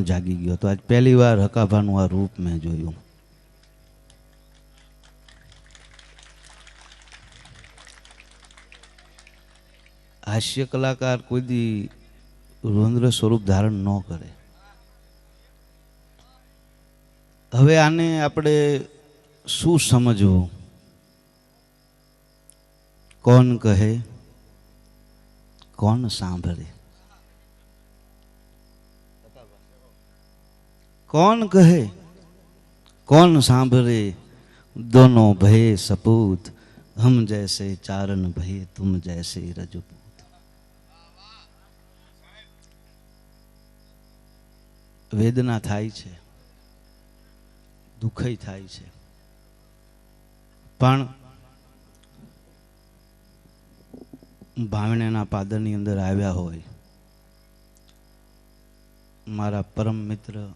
જાગી ગયો. તો આજ પહેલી વાર હકાભાનું આ રૂપ મેં જોયું. હાસ્ય કલાકાર કોઈ દી રુદ્ર સ્વરૂપ ધારણ ન કરે. હવે આને આપણે શું સમજવું? કોણ કહે કોણ સાંભળે? कौन कहे कौन सांभरे दोनों भये सपूत हम जैसे चारण भये तुम जैसे रजपूत. वेदना थाय छे, दुखई थाय छे, पण भावनेना पादरनी अंदर आव्या होय मारा परम मित्र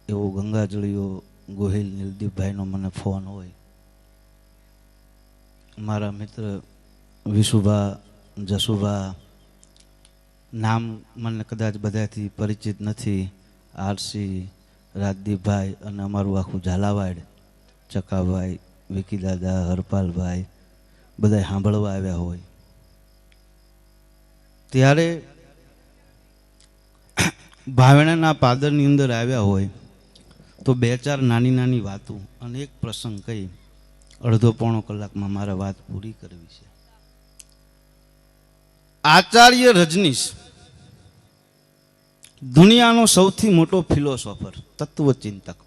एवो गंगाजळियो गोहिल नीलदीपभाईनो मने फोन होय. मारा मित्र विशुभा जसुभा नाम मने कदाच बधाथी परिचित नथी. आरसी राजदीपभाई अने अमारुं आखुं झालावाड़ चकाभाई विकी दादा हरपालभाई बधाय सांभळवा आव्या होय. त्यारे भावनाना पादरनी अंदर आव्या होय तो बे चार नानी नानी वातों अने एक प्रसंग कही अर्धो पौणो कलाक में मारा बात पूरी करवी छे. आचार्य रजनीश दुनियानो सौथी मोटो फिलोसोफर तत्वचिंतक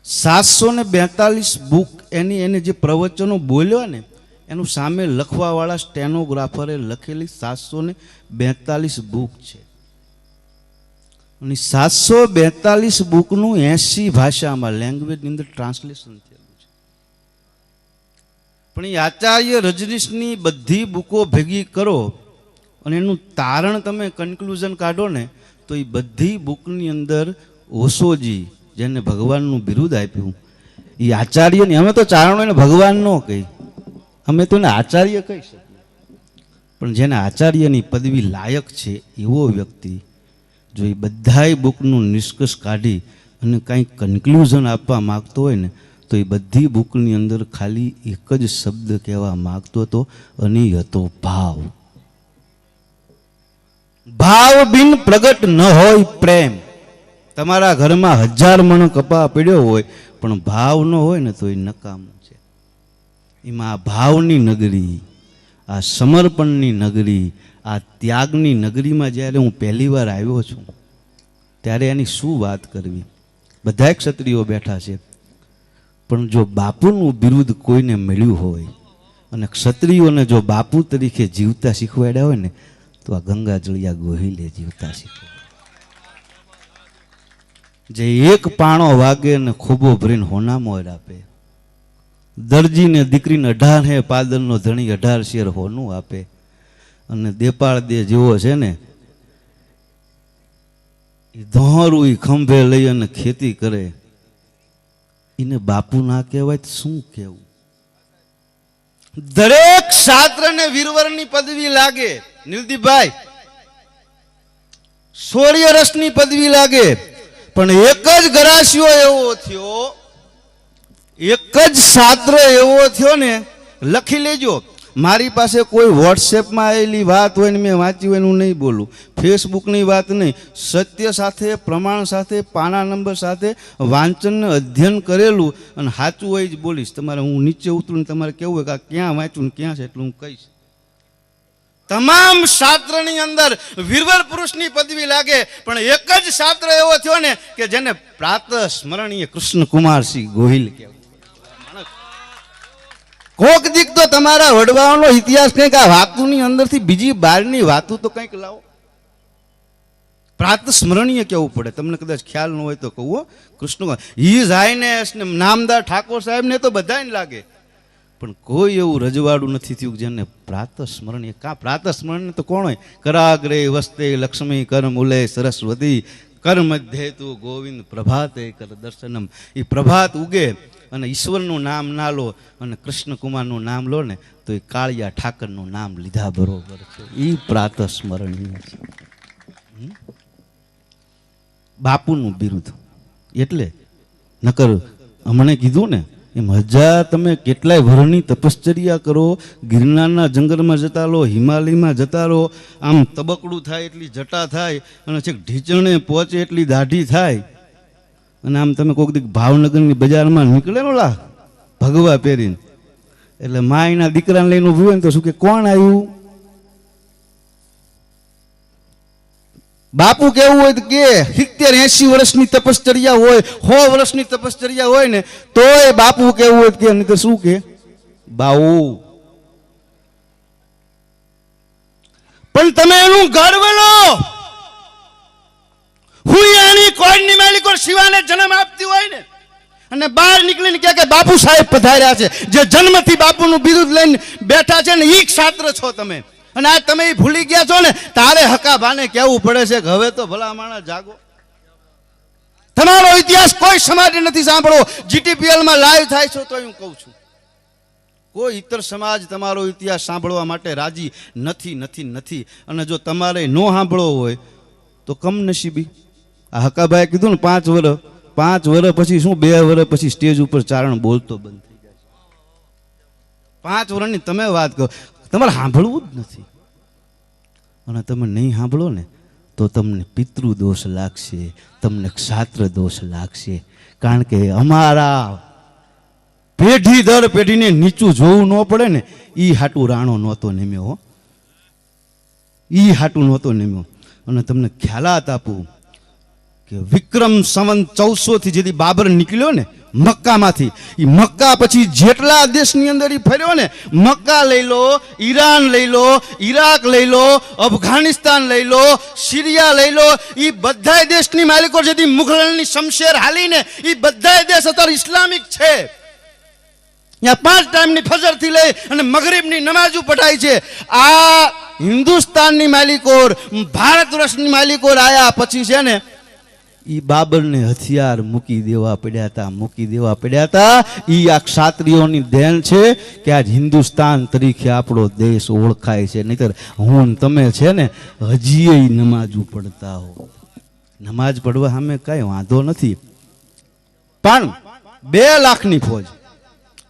742 बुक एनी एने जे प्रवचनों बोल्यो ने एनु सामे लखवा वाला स्टेनोग्राफरे लखेली 742 बुक छे. 742 बुकનું 80 ભાષામાં લેંગ્વેજ ની અંદર ટ્રાન્સલેશન થયેલું છે. પણ એ આચાર્ય રજનીશની બધી બુકો ભેગી કરો અને એનું તારણ તમે કન્ક્લુઝન કાઢો ને તો એ બધી બુકની અંદર ઓશોજી જેને ભગવાનનું બિરુદ આપ્યું એ આચાર્યની, અમે તો ચારણોને ભગવાન ન કહી, અમે તો એને આચાર્ય કહી શકીએ, પણ જેને આચાર્યની પદવી લાયક છે એવો વ્યક્તિ जो ये बधाई बुकનું નિષ્કર્ષ કાઢી અને કંઈ કન્ક્લુઝન આપવા માગતો હોય ને તો એ બધી બુકની અંદર ખાલી એક જ શબ્દ કહેવા માગતો હતો અને એ હતો ભાવ. ભાવ બિન પ્રગટ ન હોય પ્રેમ. તમારા ઘરમાં 1000 મણ કપા પડ્યો હોય પણ ભાવ ન હોય ને તો એ નકામું છે. એમાં આ ભાવની નગરી, આ સમર્પણની નગરી, આ ત્યાગની નગરીમાં જ્યારે હું પહેલી વાર આવ્યો છું ત્યારે એની શું વાત કરવી. બધા ક્ષત્રિયો બેઠા છે પણ જો બાપુનું બિરુદ કોઈને મળ્યું હોય અને ક્ષત્રિયોને જો બાપુ તરીકે જીવતા શીખવાડ્યા હોય ને તો આ ગંગાજળિયા ગોહિલે જીવતા શીખવાડ્યા. જે એક પાણો વાગે ને ખોબો ભરીને હોના મોર આપે, દરજીને દીકરીને 18 પાદરનો ધણી 18 શેર હોનું આપે અને દેપાળ દે જેવો છે ને એ ધોરું એ ખંભે લઈ અને ખેતી કરે એને બાપુ ના કહેવાય તો શું કહેવું? દરેક શાસ્ત્રને વીરવરની પદવી લાગે, નીલદીપભાઈ 16 રસની પદવી લાગે, પણ એક જ ગરાસિયો એવો થયો, એક જ શાસ્ત્ર એવો થયો ને, લખી લેજો. મારી પાસે કોઈ વોટ્સએપમાં આવેલી વાત હોય ને મેં વાંચી હોય હું નહીં બોલું, ફેસબુકની વાત નહીં, સત્ય સાથે પ્રમાણ સાથે પાના નંબર સાથે વાંચનને અધ્યયન કરેલું અને સાચું હોય જ બોલીશ. તમારે હું નીચે ઉતરું તમારે કેવું હોય કે આ ક્યાં વાંચ્યું ને ક્યાં છે એટલું હું કહીશ. તમામ શાસ્ત્રની અંદર વીરવર પુરુષની પદવી લાગે પણ એક જ શાસ્ત્ર એવો થયો ને કે જેને પ્રાતઃ સ્મરણીય કૃષ્ણકુમારસિંહ ગોહિલ કહેવાય. કોક દીક તો તમારા વડવાઓનો ઇતિહાસ કંઈક આ વાતુની અંદરથી બીજી બહારની વાતો તો કંઈક લાવો. પ્રાત સ્મરણીય કહેવું પડે. તમને કદાચ ખ્યાલ ન હોય તો કહું, કૃષ્ણ હિઝ હાઈનેસ ને નામદાર ઠાકોર સાહેબ ને તો બધાને લાગે પણ કોઈ એવું રજવાડું નથી થયું જેને પ્રાત સ્મરણીય. કા પ્રાત સ્મરણીય તો કોણ હોય? કરાગ્રે વસ્તે લક્ષ્મી કર મૂલે સરસ્વતી કર મધ્યે તું ગોવિંદ પ્રભાતે કર દર્શનમ. એ પ્રભાત ઉગે અને ઈશ્વરનું નામ ના લો અને કૃષ્ણકુમારનું નામ લો ને તો એ કાળિયા ઠાકરનું નામ લીધા બરોબર છે. એ પ્રાત સ્મરણીય છે. બાપુનું બિરુદ એટલે નકર હમણે કીધું ને એમ હજાર તમે કેટલાય વર્ષની તપશ્ચર્યા કરો, ગિરનારના જંગલમાં જતા રહો, હિમાલયમાં જતા રહો, આમ તબકડું થાય એટલી જટા થાય અને છેક ઢીચણે પહોંચે એટલી દાઢી થાય, અને આમ તમે કોઈક દી ભાવનગરની બજારમાં નીકળે ઓલા ભગવા પહેરીને, એટલે માયના દીકરાને લઈને ઊભું હોય ને તો શું કે કોણ આવ્યું? બાપુ કેવું હોય કે 70-80 વર્ષની તપશ્ચર્યા હોય, 100 વર્ષની તપશ્ચર્યા હોય ને તોય બાપુ કેવું હોય કે નહીં તો શું કે બાઉ. પણ તમે એનું ગર્વ લો. હુયાની કોઈની માલિકો શિવાને જન્મ આપતી હોય ને અને બહાર નીકળીને કહે કે બાપુ સાહેબ પધાર્યા છે, જે જન્મથી બાપુનું બિરુદ લઈને બેઠા છે ને ઈ ક્ષાત્ર છો તમે, અને આ તમે ભૂલી ગયા છો ને, તારે હકાભાને કહેવું પડે છે કે હવે તો ભલા માણસ જાગો. તમારો ઇતિહાસ કોઈ સમાજે નથી સાંભળો. GTPL માં લાઈવ થાય છો તો હું કહું છું, કોઈ ઇતર સમાજ તમારો ઇતિહાસ સાંભળવા માટે રાજી નથી નથી નથી. અને જો તમારે ન સાંભળવો હોય તો કમનસીબી. આ હકાભાઈએ કીધું ને 5 વર્ષ પછી શું 2 વર્ષ પછી સ્ટેજ ઉપર ચારણ બોલતો બંધ થઈ જાય. 5 વર્ષની તમે વાત કરો, તમારે સાંભળવું જ નથી. અને તમે નહીં સાંભળો ને તો તમને પિતૃ દોષ લાગશે, તમને ક્ષાત્ર દોષ લાગશે. કારણ કે અમારા પેઢી દર પેઢીને નીચું જોવું ન પડે ને ઈ હાટું રાણો નહોતો નેમ્યો, ઈ હાટું નહોતો નેમ્યો. અને તમને ખ્યાલાત આપું કે વિક્રમ સંવંત 1400 થી જેથી બાબર નીકળ્યો ને મક્કામાંથી, એ મક્કા પછી જેટલા દેશની અંદર એ ફર્યો ને, મક્કા લઈ લો, ઈરાન લઈ લો, ઈરાક લઈ લો, અફઘાનિસ્તાન લઈ લો, સિરિયા લઈ લો, એ બધા દેશની માલિકો જેથી મુઘલની શમશેર હાલીને એ બધા દેશ અત્યારે ઇસ્લામિક છે. ત્યાં 5 ટાઈમની ફજરથી લઈ અને મગરિબની નમાજો પઢાય છે. આ હિન્દુસ્તાનની માલિકોર, ભારત વર્ષની માલિકોર આયા પછી છે ને ઈ બાબરને હથિયાર મૂકી દેવા પડ્યા હતા. ઈ આ ક્ષાત્રિયોની દેન છે કે આજ હિન્દુસ્તાન તરીકે આપણો દેશ ઓળખાય છે. નહીતર હું તમે છે ને હજીએ નમાજો પડતા હો. નમાજ પડવા સામે કઈ વાંધો નથી, પણ 2 લાખની ફોજ,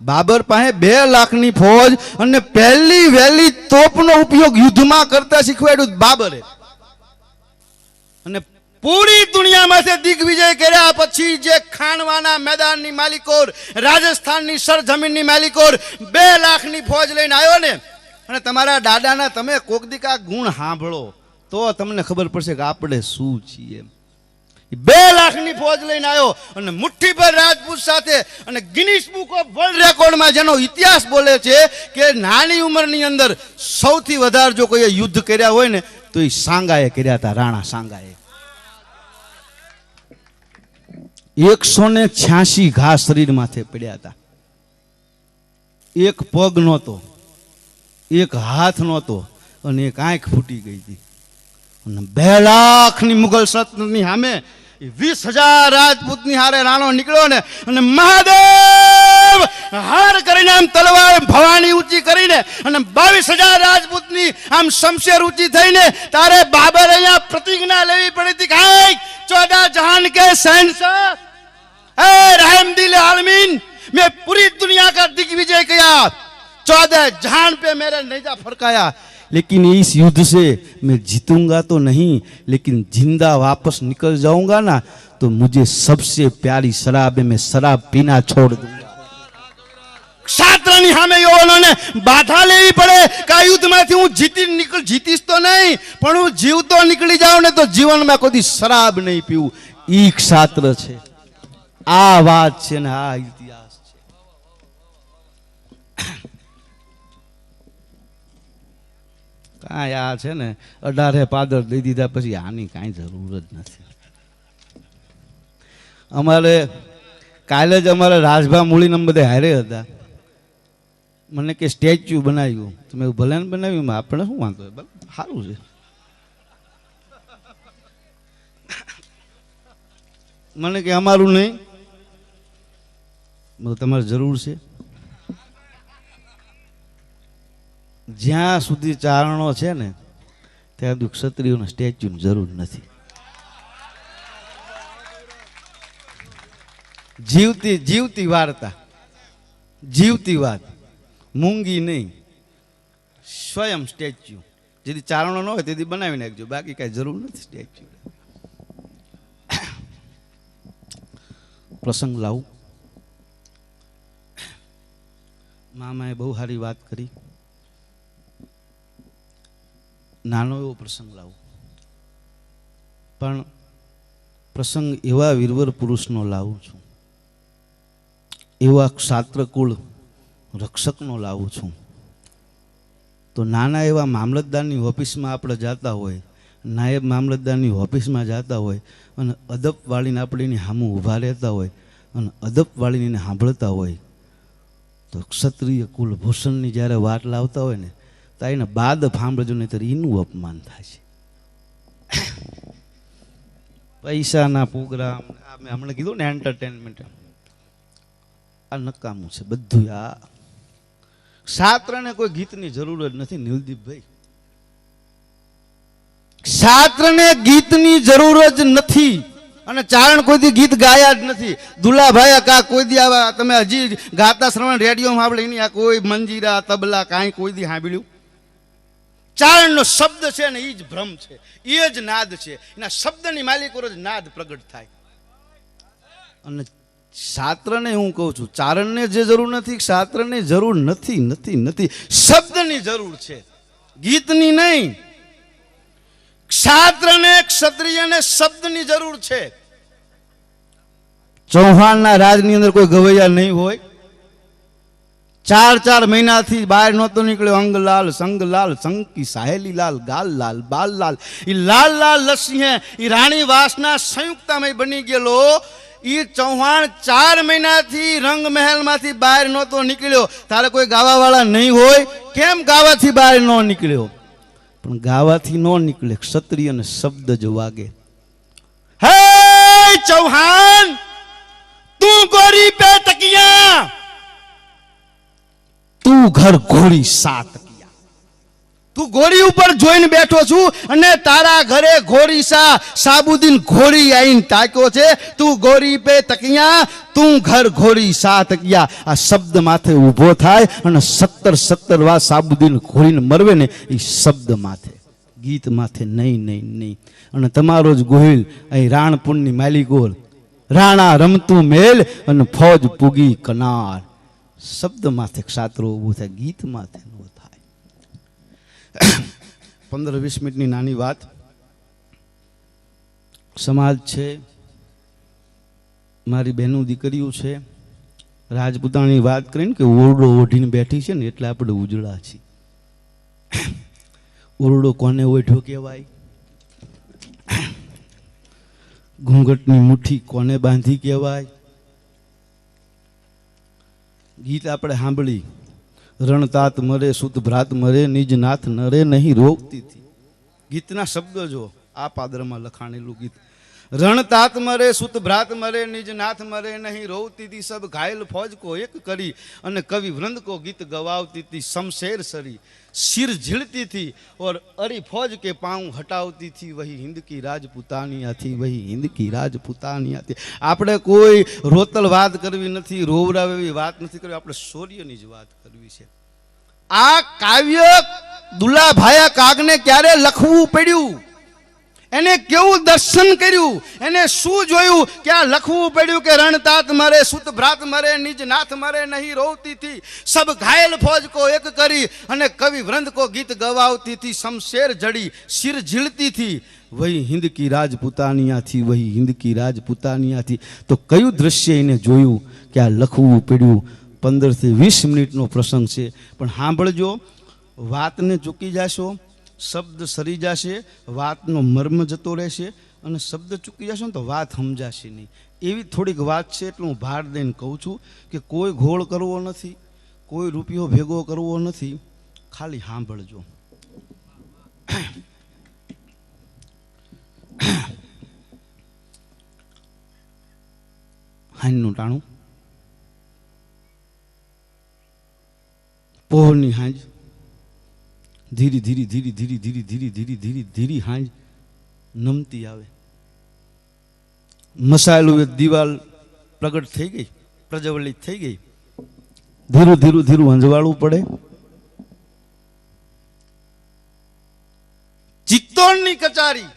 બાબર પાસે 2 લાખની ફોજ, અને પહેલી વહેલી તોપનો ઉપયોગ યુદ્ધમાં કરતા શીખવાડ્યું બાબરે. અને પૂરી દુનિયામાંથી દિગ્વિજય કર્યા પછી જે ખાનવાના મેદાનની માલિકોર, રાજસ્થાનની સરજમીનની માલિકોર 2 લાખની ફોજ લઈને આવ્યો ને, અને તમારા દાદાના તમે કોક દીક આ ગુણ સાંભળો તો તમને ખબર પડશે કે આપણે શું છીએ. 2 લાખની ફોજ લઈને આવ્યો અને મુઠ્ઠી પર રાજપૂત સાથે, અને ગિનિસ બુક ઓફ વર્લ્ડ રેકોર્ડમાં જેનો ઇતિહાસ બોલે છે કે નાની ઉંમરની અંદર સૌથી વધારે જો કોઈ યુદ્ધ કર્યા હોય ને તો એ સાંગાએ કર્યા હતા, રાણા સાંગાએ. 186 ઘા શરીર માથે પડ્યા હતા. એક પગ નહોતો, એક હાથ નહોતો, અને એક આંખ ફૂટી ગઈ હતી. અને 2 લાખની મુગલ સલ્તનતની સામે 20,000 રાજપૂતની હારે રાણો નીકળ્યો ને, અને મહાદેવ હાર કરીને આમ તલવાર ભવાની ઊંચી કરીને અને 22,000 રાજપૂતની આમ શમશેર ઊંચી થઈને તારે બાબર અહીંયા પ્રતિજ્ઞા લેવી પડી હતી કે 14 जहान के शहंशाह रहम दिल आलमीन, मैं पूरी दुनिया का दिग्विजय किया, 14 जहान पे मेरे नेजा फरकाया, लेकिन इस युद्ध से मैं जीतूंगा तो नहीं, लेकिन जिंदा वापस निकल जाऊंगा ना तो मुझे सबसे प्यारी शराब है, मैं शराब पीना छोड़ दूंगा. ક્ષાત્રની સામે યુવાનોને બાધા લેવી પડે કે આ યુદ્ધમાંથી હું જીતીશ તો નહીં, પણ હું જીવતો નીકળી જાઉં ને તો જીવનમાં કોઈ શરાબ નહીં પીવું. ઈ ક્ષાત્ર છે. આ વાત છે ને આ ઇતિહાસ છે. કાંઈ આ છે ને 18 પાદર દઈ દીધા પછી આની કાંઈ જરૂર જ નથી. અમારે કાલે જ અમારા રાજભા મૂળી નંબર બધે હારે હતા. મને કે સ્ટેચ્યુ બનાવ્યું, તમે ભલે ને બનાવ્યું, આપણે શું વાંધો, સારું છે. મને કે અમારું નહીં, તમારે જરૂર છે. જ્યાં સુધી ચારણો છે ને ત્યાં સુધી ક્ષત્રિયોના સ્ટેચ્યુની જરૂર નથી. જીવતી જીવતી વાર્તા, જીવતી વાત, મૂંગી નહીં, સ્વયં સ્ટેચ્યુ. જેથી ચારણો ન હોય તેથી બનાવી નાખજો, બાકી કાંઈ જરૂર નથી સ્ટેચ્યુ. પ્રસંગ લાવું. મામાએ બહુ સારી વાત કરી. નાનો એવો પ્રસંગ લાવું, પણ પ્રસંગ એવા વીરવર પુરુષનો લાવું છું, એવા ક્ષાત્રકુળ રક્ષકનો લાવું છું. તો નાના એવા મામલતદારની ઓફિસમાં આપણે જતા હોય, નાયબ મામલતદારની ઓફિસમાં જતા હોય અને અદબ વાળીને આપણે એની સામું ઊભા રહેતા હોય અને અદબ વાળીને એને સાંભળતા હોય, તો ક્ષત્રિય કુલભૂષણની જ્યારે વાત લાવતા હોય ને તો એને બાદ સાંભળજો, નહીં તો એનું અપમાન થાય છે. પૈસાના પ્રોગ્રામ મેં હમણાં કીધું ને, એન્ટરટેનમેન્ટ, આ નકામું છે બધું. આ શાસ્ત્રને કોઈ ગીતની જરૂર જ નથી નિલદીપભાઈ, શાસ્ત્રને ગીતની જરૂર જ નથી. અને ચારણ કોઈ દી ગીત ગાયા જ નથી. દુલાભાઈ કા કોઈ દી આવા તમે હજી ગાતા શ્રવણ રેડિયોમાં આપણે એની આ કોઈ મંજીરા તબલા કાંઈ કોઈ દી સાંભળ્યું? ચારણનો શબ્દ છે ને એ જ ભ્રમ છે, એ જ નાદ છે. એના શબ્દની માલિકો જ નાદ પ્રગટ થાય. અને શાસ્ત્રને હું કહું છું, ચારણને જે જરૂર નથી, શાસ્ત્રને જરૂર નથી, નથી, નથી. શબ્દની જરૂર છે, ગીતની નહીં. ક્ષાત્રને ક્ષત્રિયને શબ્દની જરૂર છે. ચૌહાણના રાજની અંદર કોઈ ગવૈયા નહીં હોય. 4 મહિનાથી બહાર નહોતો નીકળ્યો. અંગલાલ સંગલાલ સંકી સાહેલી લાલ ગાલ લાલ બાલ લાલ, એ લાલ લાલ લસિંહ એ રાણી વાસના સંયુક્તામય બની ગયેલો. એ ચૌહાણ 4 મહિનાથી રંગ મહેલમાંથી બહાર નહોતો નીકળ્યો. તારે કોઈ ગાવાવાળા નહીં હોય? કેમ ગાવાથી બહાર ન નીકળ્યો? પણ ગાવાથી ન નીકળે, ક્ષત્રિયને શબ્દ જ વાગે. હે ચૌહાણ, તું ગોરી પે તકિયા, તું ઘર ઘોડી 7 તકિયા. તું ઘોડી ઉપર જોઈને બેઠો છું અને તારા ઘરે ઘોડી સાબુદ્દીન ઘોડી આવીને તાક્યો છે. તું ગોરી પે તકિયા, તું ઘર ઘોડી 7 તકિયા. આ શબ્દ માથે ઊભો થાય અને 17 વાર સાબુદ્દીન ઘોડીને મરવે ને, એ શબ્દ માથે, ગીત માથે નહીં, નહીં, નહીં. અને તમારો જ ગોહિલ અહીં રાણપુરની માલિકોર, રાણા રમતું મેલ અને ફોજ પૂગી કનાર. શબ્દ માથે ક્ષાત્રો ઊભું થાય, ગીત માથે ન થાય. 15-20 મિનિટની નાની વાત. સમાજ છે, મારી બહેનું દીકરીઓ છે, રાજપૂતાની વાત કરીને કે ઓરડો ઓઢીને બેઠી છે ને એટલે આપણે ઉજળા છીએ. ઓરડો કોને ઓઢ્યો કહેવાય? ઘૂંઘટની મુઠ્ઠી કોને બાંધી કહેવાય? ગીત આપણે સાંભળી, રણતાત મરે સુત ભ્રાત મરે, નિજ નાથ નરે નહીં રોકતી થી. ગીતના શબ્દો જો, આ પાદરમાં લખાણેલું ગીત. રણતાત મરે સુત ભ્રાત મરે, નિજ નાથ મરે નહીં રોવતી थी. सब घायल फौज को एक करी અને कवि वृंद को गीत गवावती थी. शमशेर सरी सिर झिलती थी और अरी फौज के पांव हटावती थी. वही हिंद की राजपूतानिया थी, वही हिंद की राजपूतानिया थी. આપણે કોઈ રોતલ વાત કરવી નથી, રોવરાવ એવી વાત નથી કરવી, આપણે શૌર્યની જ વાત કરવી છે. આ કાવ્ય દુલાભાયા કાગને ક્યારે લખવું પડ્યું? એને કેવું દર્શન કર્યું? એને શું જોયું કે આ લખવું પડ્યું કે રણતાત મરે સુત ભ્રાત મરે, નિજ નાથ મરે નહીં રોવતી थी. सब घायल फौज को एक करी અને कवि वृंद को गीत गवावती थी. शमशेर जड़ी सिर झिलती थी, वही हिंद की राजपूतानिया थी, वही हिंद की राजपूतानिया थी. તો કયું દ્રશ્ય એને જોયું કે આ લખવું પડ્યું? 15 થી 20 મિનિટનો પ્રસંગ છે, પણ સાંભળજો, વાતને ચૂકી જશો, શબ્દ સરી જશે, વાતનો મર્મ જતો રહેશે, અને શબ્દ ચૂકી જશો ને તો વાત સમજાશે નહીં. એવી થોડીક વાત છે, એટલે હું ભાર દઈને કહું છું કે કોઈ ઘોળ કરવો નથી, કોઈ રૂપિયો ભેગો કરવો નથી, ખાલી સાંભળજો. હાંજનું ટાણું, પોહરની હાંજ, ધીરી ધીરી ધીરી ધીરી ધીરી ધીરી ધીરી ધીરી ધીરી હાંજ નમતી આવે. મસાયેલું એક દિવાલ પ્રગટ થઈ ગઈ, પ્રજ્વલિત થઈ ગઈ. ધીરું ધીરું ધીરું હંજવાળવું પડે. ચિત્તોડની કચારી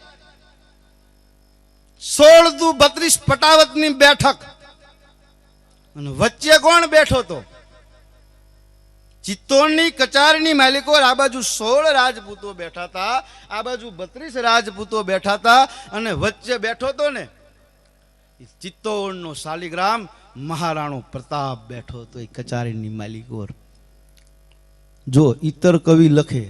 16-32 પટાવતની બેઠક અને વચ્ચે કોણ બેઠો તો? ચિત્તોડની કચારીની માલિકો. આ બાજુ 16 રાજપૂતો બેઠા હતા, આ બાજુ 32 રાજપૂતો બેઠા હતા અને વચ્ચે બેઠો તો ને ચિત્તોડનો શાલિગ્રામ મહારાણો પ્રતાપ બેઠો હતો. એ કચારીની માલિકો. જો ઈતર કવિ લખે,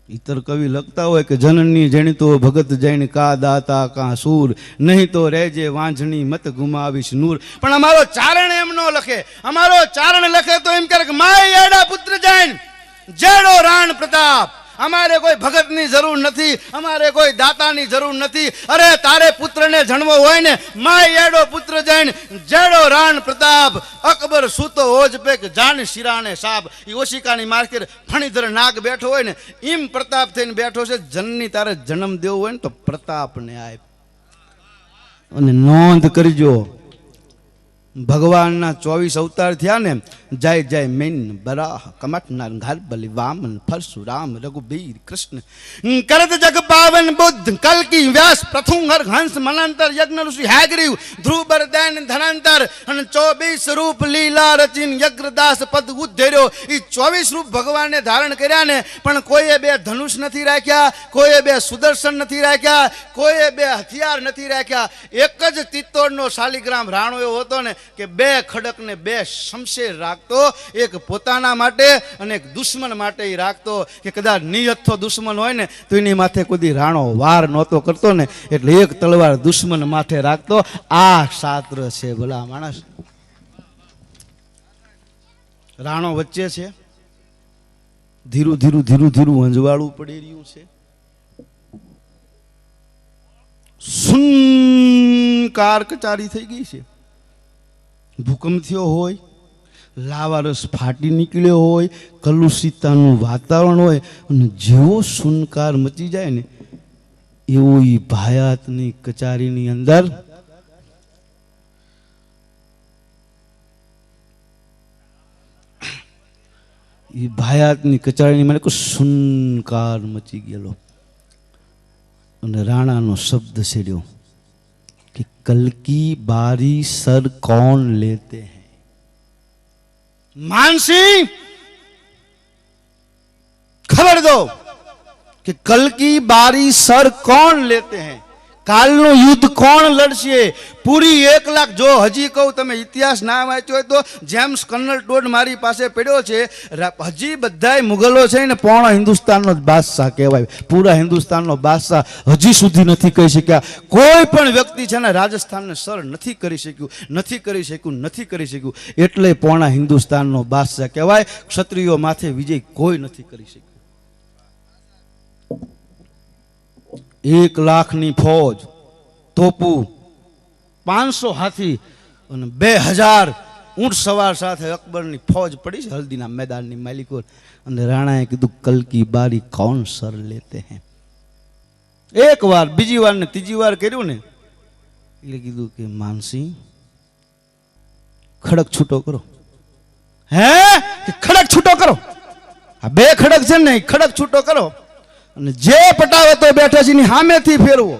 ઈતર કવિ લખતા હોય કે જનની જણિતો ભગત જૈન કા દાતા કા સૂર, નહીં તો રહેજે વાંઝણી મત ગુમાવીશ નૂર. પણ અમારો ચારણ એમ નો લખે. અમારો ચારણ લખે તો એમ કરે કે માય એડા પુત્ર જૈન જેડો રાણ પ્રતાપ. અમારે કોઈ ભગતની જરૂર નથી, અમારે કોઈ દાતાની જરૂર નથી. અરે તારે પુત્રને જન્મવો હોય ને માય એડો પુત્ર જૈન જેડો રાણ પ્રતાપ. અકબર સૂતો ઓજ પેક જાન શિરાને સાબ. એ ઓશિકાની માર્કેટ ફણીધર નાગ બેઠો હોય ને એમ પ્રતાપ થઈને બેઠો છે. જનની તારે જન્મ દેવો હોય ને તો પ્રતાપને આપ. અને નોંધ કરજો, ભગવાનના 24 અવતાર થયા ને, જય જય મેન બરાહ કમટનાર ઘારબલી વામન પરશુરામ રઘુબીર કૃષ્ણ કરત જગ પાવન બુદ્ધ કલ્કી વ્યાસ પ્રથુંગર હંસ મનંતર યજ્ઞ ઋષિ હાગ્રીવ ધ્રુવ બરદૈન ધનંતર અને 24 રૂપ લીલા રચિન યજ્ઞદાસ પદ ઉદ્ધર્યો. એ 24 રૂપ ભગવાને ધારણ કર્યા ને, પણ કોઈએ 2 ધનુષ નથી રાખ્યા, કોઈએ 2 સુદર્શન નથી રાખ્યા, કોઈએ 2 હથિયાર નથી રાખ્યા. એક જ ચિત્તોડનો શાલિગ્રામ રાણો એવો હતો ને કે 2 ખડક ને 2 શમશેર રાખતો. એક પોતાના માટે અને એક દુશ્મન માટે રાખતો. કે કદાચ નિયતનો દુશ્મન હોય ને તો એની માથે કોઈ રાણો વાર નહોતો કરતો ને, એટલે એક તલવાર દુશ્મન માથે રાખતો. આ શાસ્ત્ર છે. ભલા માણસ, રાણો વચ્ચે છે. ધીરું ધીરું ધીરું ધીરું હંજવાળું પડી રહ્યું છે. સુનકાર કચારી થઈ ગઈ છે. ભૂકંપ થયો હોય, લાવારસ ફાટી નીકળ્યો હોય, કલુષિતાનું વાતાવરણ હોય અને જેવો સુનકાર મચી જાય ને એવો એ ભાયાતની કચારીની અંદર મને સુનકાર મચી ગયેલો. અને રાણાનો શબ્દ છેડ્યો कि कल की बारी सर कौन लेते हैं. मानसिंह खबर दो कि कल की बारी सर कौन लेते हैं. કાલનું યુદ્ધ કોણ લડશે? પૂરી 1 લાખ. જો હજી કહું, તમે ઇતિહાસ ના વાંચ્યો હોય તો જેમ્સ કર્નલ ટોડ મારી પાસે પડ્યો છે. હજી બધાય મુગલો છે ને પૂર્ણ હિન્દુસ્તાનનો જ બાદશાહ કહેવાય. પૂરા હિન્દુસ્તાનનો બાદશાહ હજી સુધી નથી કહી શક્યા. કોઈ પણ વ્યક્તિ છે ને રાજસ્થાનને સર નથી કરી શક્યું. એટલે પૂર્ણ હિન્દુસ્તાનનો બાદશાહ કહેવાય. ક્ષત્રિયો માથે વિજય કોઈ નથી કરી શક્યું. 1 લાખની ફોજ, તોપું, 500 હાથી અને 2000 ઊંટ સવાર સાથે અકબરની ફોજ પડી છે હલ્દીના મેદાનની માલિકો. અને રાણાએ કીધું કલ કી બારી કૌન સર લેતે હૈ. 1 વાર, બીજી વાર ને ત્રીજી વાર કર્યું ને એટલે કીધું કે માનસિંહ ખડક છૂટો કરો. હે કે ખડક છૂટો કરો. આ 2 ખડક છે ને, ખડક છૂટો કરો અને જે પટાવતો બેઠા છે એની સામેથી ફેરવો.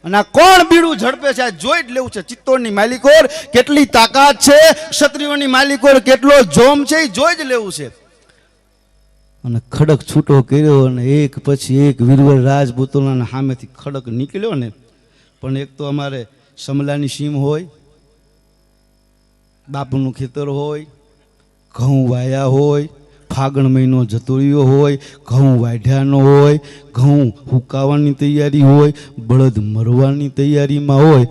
અને આ કોણ બીડું ઝડપે છે આ જોઈ જ લેવું છે. ચિત્તોડની માલિકોર કેટલી તાકાત છે, ક્ષત્રિયોની માલિકોર કેટલો જોમ છે એ જોઈ જ લેવું છે. અને ખડક છૂટો કર્યો અને એક પછી એક વીરવર રાજપૂતોના સામેથી ખડક નીકળ્યો ને. પણ એક તો અમારે સમલાની સીમ હોય, બાપુનું ખેતર હોય, ઘઉં વાયા હોય, ફાગણ મહિનો જતો રહ્યો હોય, ઘઉં વાઢ્યાનો હોય, ઘઉં હુકાવાની તૈયારી હોય, બળદ મરવાની તૈયારીમાં હોય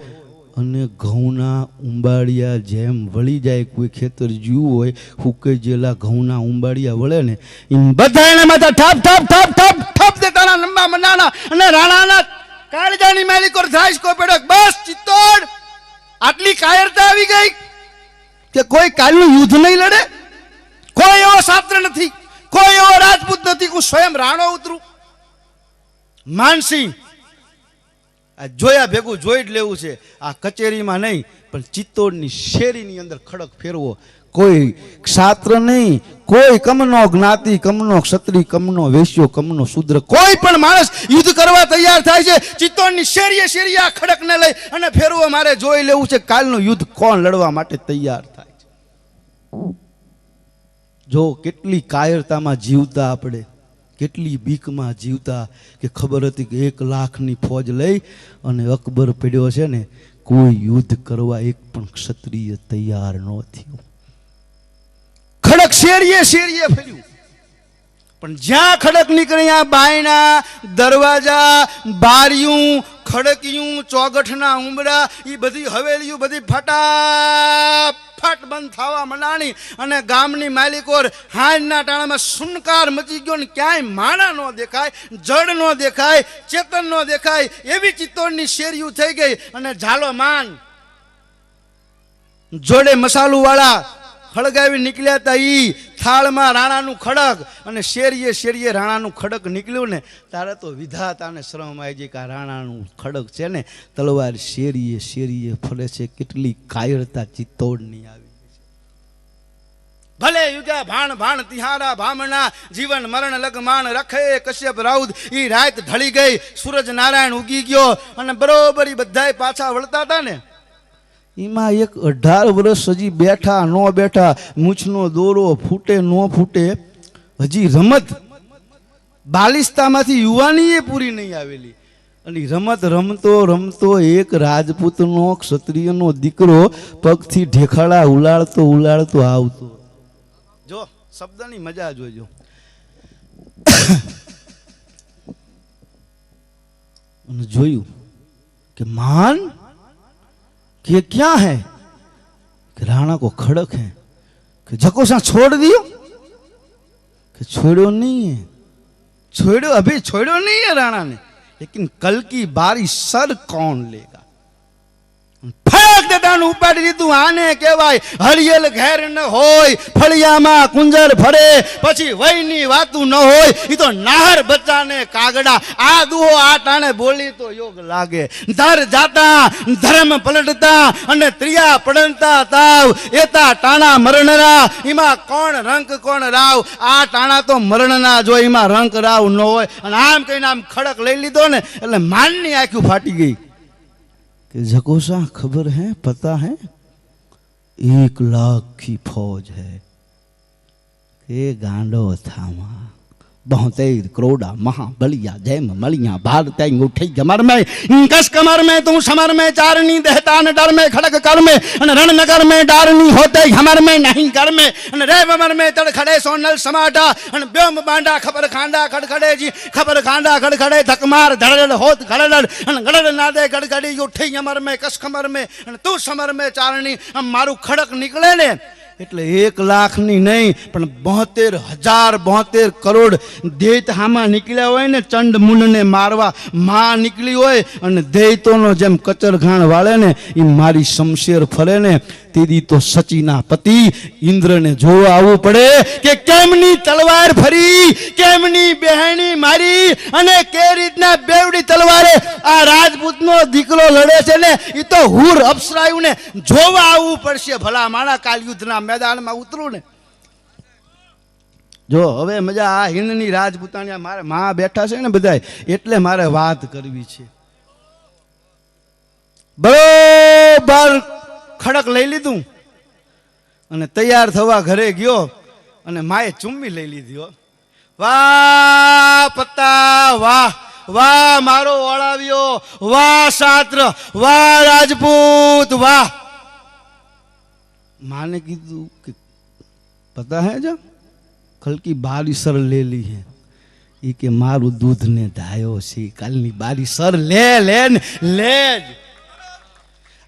અને ઘઉંના ઉંબાડિયા જેમ વળી જાય. કોઈ ખેતર જીવું હોય, હુકાઈ ગયેલા ઘઉંના ઉંબાડિયા વળે ને એમ બધા એના માથા ઠપ ઠપ ઠપ ઠપ ઠપ દેતાના લંબા મનાના. અને રાણાના કાળજાની માલિકો થાય કો પેડો. બસ ચિત્તોડ આટલી કાયરતા આવી ગઈ કે કોઈ કાલનું યુદ્ધ નહીં લડે. કોઈ એવો શાસ્ત્ર નથી, કોઈ એવો રાજપૂત નથી. હું સ્વયં રાણો ઉતરું. માનસિંહ આ જોયા ભેગું જોઈ જ લેવું છે. આ કચેરીમાં નહીં પણ ચિત્તોડની શેરીની અંદર ખડક ફેરવો. કોઈ ક્ષાત્ર નહીં, કોઈ કમનો જ્ઞાતિ, કમનો ક્ષત્રિય, કમનો વૈશ્યો, કમનો શૂદ્ર, કોઈ પણ માણસ યુદ્ધ કરવા તૈયાર થાય છે. ચિત્તોડની શેરીએ શેરીએ આ ખડકને લઈ અને ફેરવો. મારે જોઈ લેવું છે કાલનું યુદ્ધ કોણ લડવા માટે તૈયાર થાય છે. જો કેટલી કાયરતામાં જીવતા આપણે, કેટલી બીકમાં જીવતા કે ખબર હતી કે 1 લાખની ફોજ લઈ અને અકબર પડ્યો છે ને, કોઈ યુદ્ધ કરવા એક પણ ક્ષત્રિય તૈયાર ન થયો. ખડક શેરીએ શેરીએ ફર્યું, પણ જ્યાં ખડક નીકળ્યા બાયણા, દરવાજા, બારીયું, ખડકિયું, ચોગઠના ઉંબરા, એ બધી હવેલીઓ બધી ફટાફટ બંધ થવા મંડાણી અને ગામની માલિકોર હાંજના ટાણામાં સુનકાર મચી ગયો ને ક્યાંય માણા ન દેખાય, જડ ન દેખાય, ચેતન ન દેખાય એવી ચિત્તોડની શેરીઓ થઈ ગઈ. અને ઝાલો માન જોડે મસાલું વાળા હળગાવી નીકળ્યા હતા. ઈ થાળમાં રાણાનું ખડક અને શેરીએ શેરીએ રાણાનું ખડક નીકળ્યું ને તારે તો વિધાતાને શરમ આવી ગઈ કે આ રાણાનું ખડક છે ને તલવાર શેરીએ શેરીએ ફરે છે. કેટલી કાયરતા ચિત્તોડની આવી છે. ભલે યુગા ભાણ ભાણ તિહારા ભામણા, જીવન મરણ લગમાન રખે કશ્યપ રાઉદ. ઈ રાત ઢળી ગઈ, સૂરજ નારાયણ ઉગી ગયો અને બરોબર ઈ બધાય પાછા વળતા હતા ને એમાં એક 18 વર્ષ હજી બેઠા ન બેઠા, મૂછનો દોરો ફૂટે ન ફૂટે, હજી રમત બાલિસ્તામાંથી યુવાની એ પૂરી નહીં આવેલી. અને રમત રમતો રમતો એક રાજપૂતનો ક્ષત્રિયનો દીકરો પગથી ઢેખાડા ઉલાળતો ઉલાળતો આવતો. જો શબ્દની મજા જોજો. અને જોયું કે માન कि ये क्या है कि राणा को खड़क है कि जकोसा छोड़ दियो कि छोड़ो नहीं है, छोड़ो अभी छोड़ो नहीं है राणा ने, लेकिन कल की बारी सर कौन लेगा. ફેંક દેતાનું ઉપાડી દીધું. આને કહેવાય હરિયેલ ઘેર ન હોય, ફળિયામાં કુંજર ફરે, પછી વયની વાતું ન હોય. ઈ તો નાહર બચ્ચાને કાગડા. આ દુહો આ ટાણે બોલી તો યોગ લાગે. ધર જાતા ધર્મ પલટતા અને ત્રિયા પડતા તાવ એતા ટાણા મરણરા. એમાં કોણ રંક કોણ રાવ? આ ટાણા તો મરણના જો, એમાં રંક રાવ ન હોય. અને આમ કહીને આમ ખડક લઈ લીધો ને એટલે માનની આંખું ફાટી ગઈ कि जकोसा खबर है, पता है 1 लाख की फौज है. के गांडो थामा 72 करोड़ा महाबलिया जैम मलिया भारत उठे जमर में कस कमर में तू समर में चारनी दहतान डर में खड़क कर में रणनगर में डारनी होते हमर में नहीं कर में रे बमर में तड़ खड़े सोनल समाटा ब्योम बांडा खबर खांडा खड़खड़े जी खबर खांडा खड़खड़े धकमार धड़ल होत घड़ल गड़ल नादे गड़गड़ी उठे अमर में कस कमर में तू समर में चारनी मारू खड़क निकले ने. એટલે 1 લાખની નહીં પણ 72,072 કરોડ દૈત્યમાં નીકળ્યા હોય ને ચંડ મુંડને મારવા માં નીકળી હોય અને દૈતોનો જેમ કચરઘાણ વાળે ને એ મારી શમશેર ફરે ને તેથી તો સચીના પતિ ઇન્દ્રને જોવા આવવું પડે કે કેમની તલવાર ફરી, કેમની બહેણી મારી અને કે રીતના બેવડી તલવારે આ રાજપૂતનો દીકરો લડે છે ને એ તો હુર અપ્સરાયું ને જોવા આવવું પડશે. ભલા માણા કાલ યુદ્ધના મેદાનમાં ઉતરું ને. જો હવે મજા આ હિન્દની રાજપૂતાણી મારે માં બેઠા છે ને બધાય એટલે મારે વાત કરવી છે. બરોબર ખડક લઈ લીધું અને તૈયાર થવા ઘરે ગયો અને માએ ચુમ્મી લઈ લીધી. વાહ પત્તા, વાહ વાહ મારો ઓળાવ્યો, વાહ શાસ્ત્ર, વાહ રાજપૂત, વાહ. माने कीधु कि पता है जब कल की बारी सर ले ली है ये के मारू दूध ने धायो सी कल ની બારી સર લે લે લે.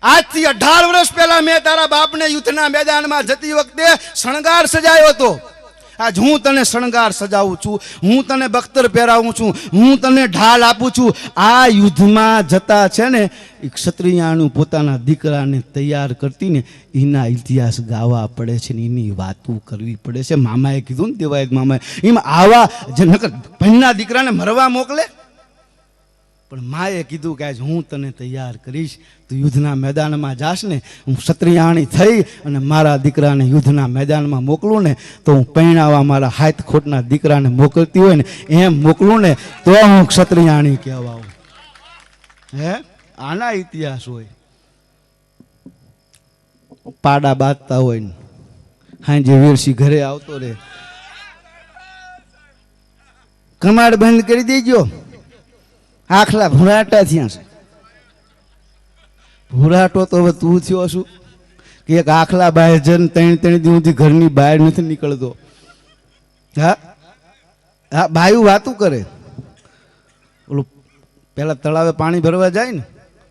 આજથી 18 વર્ષ પહેલા મેં તારા બાપને યુદ્ધના મેદાનમાં જતી વખતે શણગાર સજાયો હતો. આજ હું તને શણગાર સજાવું છું, હું તને બખ્તર પહેરાવું છું, હું તને ઢાલ આપું છું. આ યુદ્ધમાં જતા છે ને ક્ષત્રિયાનું પોતાના દીકરાને તૈયાર કરતી ને એના ઇતિહાસ ગાવા પડે છે ને એની વાતો કરવી પડે છે. મામાએ કીધું ને દેવાય મામાએ એમ આવા જે નકર ભણના દીકરાને મરવા મોકલે પણ માએ કીધું કે આજ હું તને તૈયાર કરીશ, તું યુદ્ધના મેદાનમાં જાશ ને, હું ક્ષત્રિયાણી થઈ અને મારા દીકરાને યુદ્ધના મેદાનમાં મોકલું ને તો હું પૈણાવા મારા હાથ ખોટના દીકરાને મોકલતી હોય ને એમ મોકલું ને તો હું ક્ષત્રિયાણી કહેવાઉં. હે આના ઇતિહાસ હોય. પાડા બાંધતા હોય ને હાંજે વીરસિંહ ઘરે આવતો રે, કમાડ બંધ કરી દેજો, આખલા ભૂરાટા થયા છે. ભૂરાટો તો હવે તું થયો છું કે એક આખલા બહાર જન 3 દિવસથી ઘરની બહાર નથી નીકળતો. હા હા બાયું વાતું કરે. ઓલું પેલા તળાવે પાણી ભરવા જાય ને,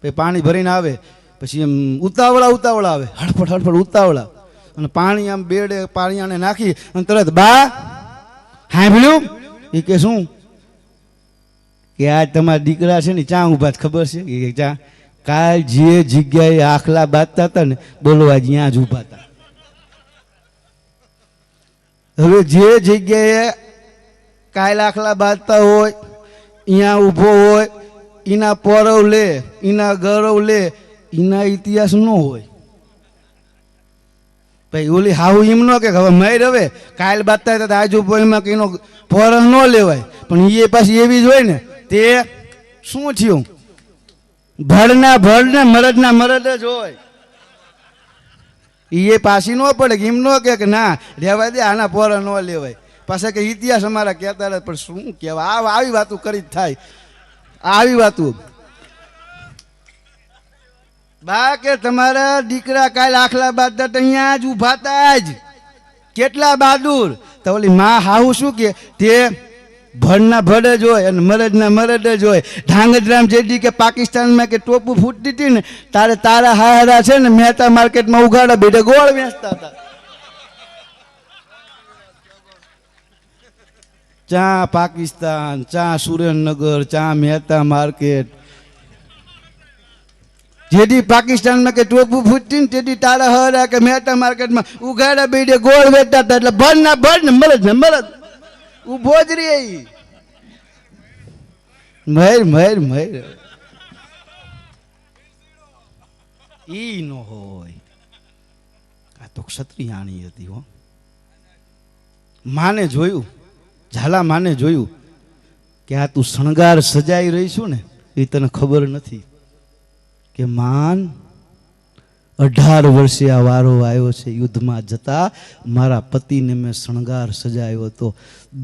પછી પાણી ભરીને આવે, પછી એમ ઉતાવળા આવે, હડફડ ઉતાવળા, અને પાણી આમ બેડે પાણીયાને નાખી અને તરત બા સાંભળ્યું એ કે શું કે આ તમારા દીકરા છે ને ચા ઊભા ખબર છે કે ચા કાલ જે જગ્યાએ આખલા બાંધતા હતા ને બોલવા જ્યાં જ ઊભા હતા. હવે જે જગ્યાએ કાલ આખલા બાંધતા હોય અહીંયા ઊભો હોય, એના પરવ લે, એના ગૌરવ લે, એના ઇતિહાસ ન હોય. ભાઈ ઓલી હાવ એમ ન કે હવે મય રવે કાલ બાંધતા હતા આજુ એમાં એનો પર ન લેવાય, પણ એ પાછી એવી જ હોય ને તે શું થયું ભડના ભડ ને મરદના મરદ જ હોય. એ પાછી ન પડે કે એમ ન કે ના રહેવા દે આના પર ન લેવાય. પાછા કે ઇતિહાસ અમારા કહેતા રહે, પણ શું કહેવાય આવી વાતો કરી જ થાય. આવી વાતો બા કે તમારા દીકરા કાલ આખલા બાંધતા અહીંયા જ ઊભા હતા જ, કેટલા બહાદુર. તો ઓલી માં હાવ શું કે તે ભડના ભડ જ હોય અને મરદના મરદ જ હોય. ધાંગધ્રામ જેડી કે પાકિસ્તાનમાં કે ટોપું ફૂટતી હતી ને તારે તારા હારા છે ને મહેતા માર્કેટમાં ઉગાડા બેઠે ગોળ વેચતા હતા. ચા પાકિસ્તાન, ચા સુરેન્દ્રનગર, ચા મહેતા માર્કેટ. જેથી પાકિસ્તાનમાં કે ટોપું ફૂટતી ને તેથી તારા હારા કે મહેતા માર્કેટમાં ઉગાડા બેઠે ગોળ વેચતા હતા. એટલે ભડના ભડ ને મરદ ઉભો જ રે મર ઈ નો હોય. આ તો ક્ષત્રિયાણી હતી હો. માને જોયું, ઝાલા માને જોયું કે આ તું શણગાર સજાઈ રહી છું ને એ તને ખબર નથી કે માન 18 વર્ષે આ વારો આવ્યો છે યુદ્ધમાં જતા મારા પતિને મેં શણગાર સજાયો હતો.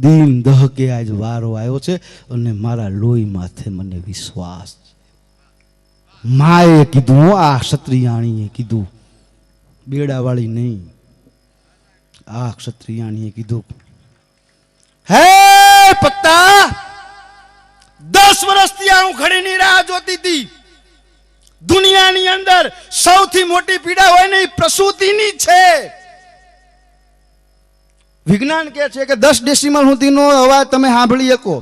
દીન દહકે આજ વારો આવ્યો છે અને મારા લોહી માથે મને વિશ્વાસ છે. માએ કીધું, આ ક્ષત્રિયાણીએ કીધું, બેડાવાળી નહીં, આ ક્ષત્રિયાણીએ કીધું હે પત્તા 10 વર્ષથી હું ઘડીની રાહ જોતી હતી. દુનિયાની અંદર સૌથી મોટી પીડા હોય ને એ પ્રસૂતિની છે. વિજ્ઞાન કહે છે કે 10 ડેસિમલ સુધીનો અવાજ તમે સાંભળી શકો,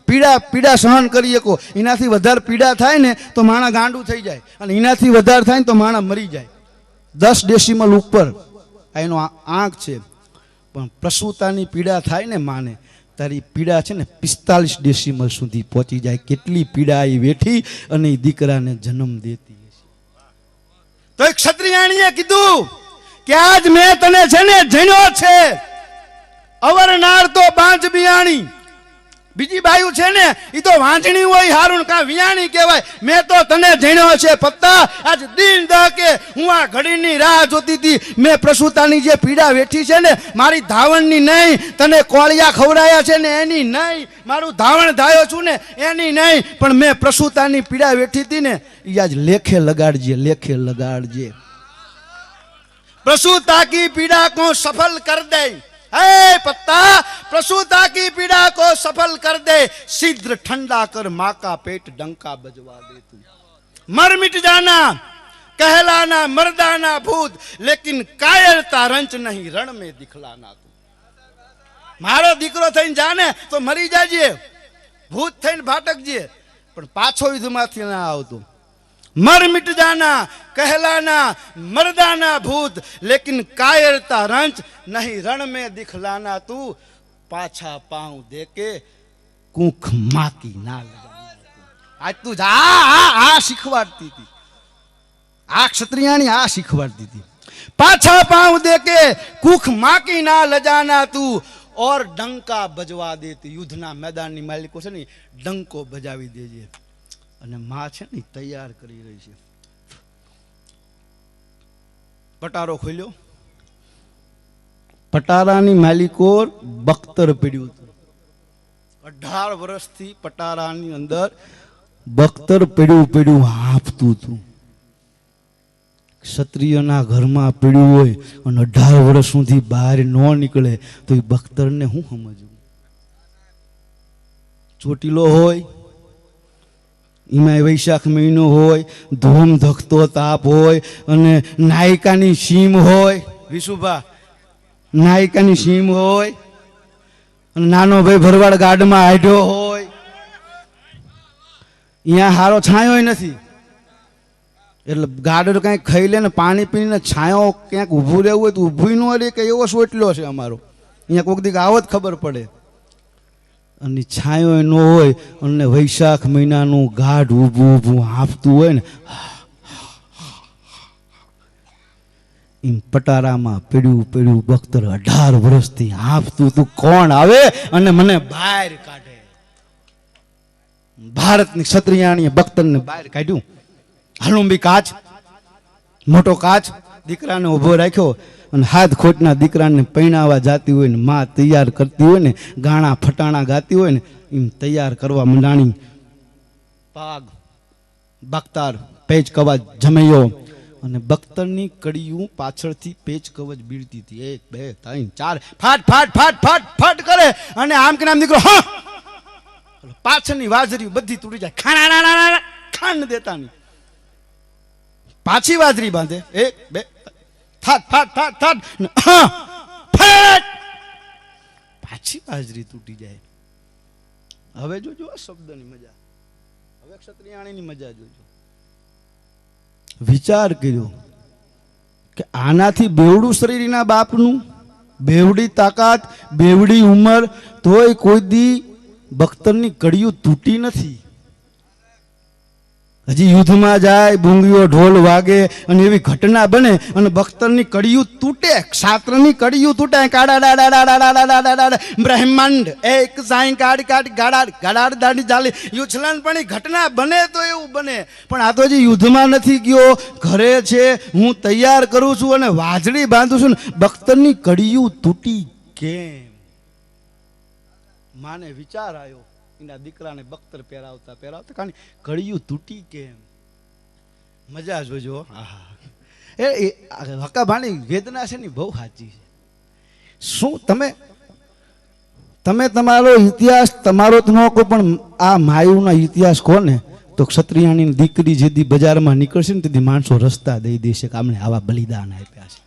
પીડા સહન કરી શકો. એનાથી વધારે પીડા થાય ને તો માણસ ગાંડું થઈ જાય, અને એનાથી વધારે થાય ને તો માણસ મરી જાય. 10 ડેસિમલ ઉપર એનો આંક છે. પણ પ્રસૂતાની પીડા થાય ને માને તારી પીડા છે ને 45 ડેસિમલ સુધી પહોંચી જાય. કેટલી પીડા એ વેઠી અને એ દીકરાને જન્મ દેતી હશે. તો એક ક્ષત્રિયાણીએ કીધું કે આજ મેં તને છે ને જણ્યો છે. અવરનાર તો બાંજ બિયાણી, બીજી બાયુ છે ને એ તો વાંચણી હોય હારું કા વિયાણી કહેવાય. મેં તો તને જણ્યો છે પત્તા. આજ દિન દહકે હું આ ઘડીની રાહ જોતી હતી. મેં પ્રસૂતાની જે પીડા વેઠી છે ને મારી ધાવણની નહીં, તને કોળિયા ખવડાયા છે ને એની નહીં, મારું ધાવણ ધાયો છું ને એની નહીં, પણ મેં પ્રસૂતાની પીડા વેઠી હતી ને એ આજ લેખે લગાડજે, લેખે લગાડજે. प्रसूता की पीड़ा को सफल कर दे, हे पत्ता प्रसूता की पीड़ा को सफल कर दे, शीघ्र ठंडा कर माँ का पेट डंका बजवा दे तू। मर मिट जाना कहलाना मर्दाना भूत, लेकिन कायरता रंच नहीं रण में दिखलाना तू। मारो दीकरो थईने जाने तो मरी जाजे, भूत थईने भाटकजे, पण पाछो युद्धमांथी ना आवतो। मर मिट जाना कहलाना मर्दाना भूत, लेकिन कायरता रंच नहीं रण में दिखलाना तू। पाछा पांव देके कूख माँ की ना लगाना। આજ તું આ શીખવાડતી હતી, આ ક્ષત્રિયાણી આ શીખવાડતી હતી. પાછા પાઉં દે કે કુખ માકી ના લજાના તું ઓર ડંકા બજવા દેતી. યુદ્ધના મેદાનની માલિકો છે ને ડંકો બજાવી દેજે. અને માં છે ને તૈયાર કરી રહી છે. પટારો ખોલ્યો, પટારાની માલિકો બખ્તર પડ્યું હતું. 18 વર્ષથી પટારાની અંદર બખ્તર પડ્યું હાંફતું હતું. ક્ષત્રિયના ઘરમાં પીડ્યું હોય અને 18 વર્ષ સુધી બહાર ન નીકળે તો એ બખ્તરને હું સમજવું? ચોટીલો હોય, એમાં વૈશાખ મહિનો હોય, ધૂમ ધકતો તાપ હોય અને નાયિકાની સીમ હોય, વિશુભા નાયિકાની સીમ હોય અને નાનો ભાઈ ભરવાડ ગાડમાં આઢ્યો હોય, અહીંયા હારો છાંયો નથી. એટલે ગાડર કંઈક ખાઈ લે ને પાણી પીને છાંયો ક્યાંક ઊભું રહેવું હોય તો ઊભું ન રહે કે એવો સોટલો છે અમારો. અહીંયા કોઈક દીક આવો જ ખબર પડે. અને છાંયો ન હોય અને વૈશાખ મહિનાનું ગાઢ ઊભું હાંફતું હોય ને એમ પટારામાં પડ્યું બખ્તર 18 વર્ષથી હાંફતું તું. કોણ આવે અને મને બહાર કાઢે? ભારતની ક્ષત્રિયાણીએ બખ્તરને બહાર કાઢ્યું. હલુંબી કાચ, મોટો કાચ, દીકરાને ઊભો રાખ્યો અને હાથ ખોટના દીકરાને પૈણાવા જાતી હોય ને માં તૈયાર કરતી હોય ને ગાણા ફટાણા ગાતી હોય ને એમ તૈયાર કરવા મંડાણી. પાગ, બખ્તર, પેચ કવચ જમૈયો અને બખ્તરની કડીયું પાછળથી પેચ કવચ બીડતી હતી. 1 2 3 4 ફાટ ફાટ ફાટ ફાટ ફાટ કરે અને આમ કે નામ દીકરો હા પાછળની વાજરી બધી તૂટી જાય. ખાના ખાંડ દેતા નહીં. પાછી વાજરી બાંધે. 1 2 થાટ ફાટ ફાટ ફાટ ફાટ પાછી વાજરી તૂટી જાય. હવે જોજો આ શબ્દની મજા, હવે ક્ષત્રિયાણીની મજા જોજો. વિચાર કર્યો કે આનાથી બેવડું શરીરના બાપનું, બેવડી તાકાત, બેવડી ઉંમર, તોય કોઈ દી બખ્તરની કડીયું તૂટી નથી. હજી યુદ્ધમાં જાય, બુંગીઓ ઢોલ વાગે અને એવી ઘટના બને અને બખ્તરની કડીયું તૂટે, ક્ષાત્રની કડીયું તૂટે. બ્રહ્માંડ એક સાઈ કાઢ કાઢ ગાડાડ ગાડાડ દાડી ચાલી યુછલન પણ ઘટના બને તો એવું બને. પણ આ તો હજી યુદ્ધમાં નથી ગયો, ઘરે છે, હું તૈયાર કરું છું અને વાજડી બાંધું છું ને બખ્તરની કડીયું તૂટી કેમ? માને વિચાર આવ્યો, એના દીકરાને બખ્તર પહેરાવતા કારણ કડિયું તૂટી કેમ? મજા જોજો. એ હકાભાની વેદના છે ને બહુ સાચી છે. શું તમે તમારો ઇતિહાસ તમારો જ ન કહો પણ આ માયુના ઇતિહાસ કહો ને તો ક્ષત્રિયાની દીકરી જેથી બજારમાં નીકળશે ને તેથી માણસો રસ્તા દઈ દેશે કે આમને આવા બલિદાન આપ્યા છે.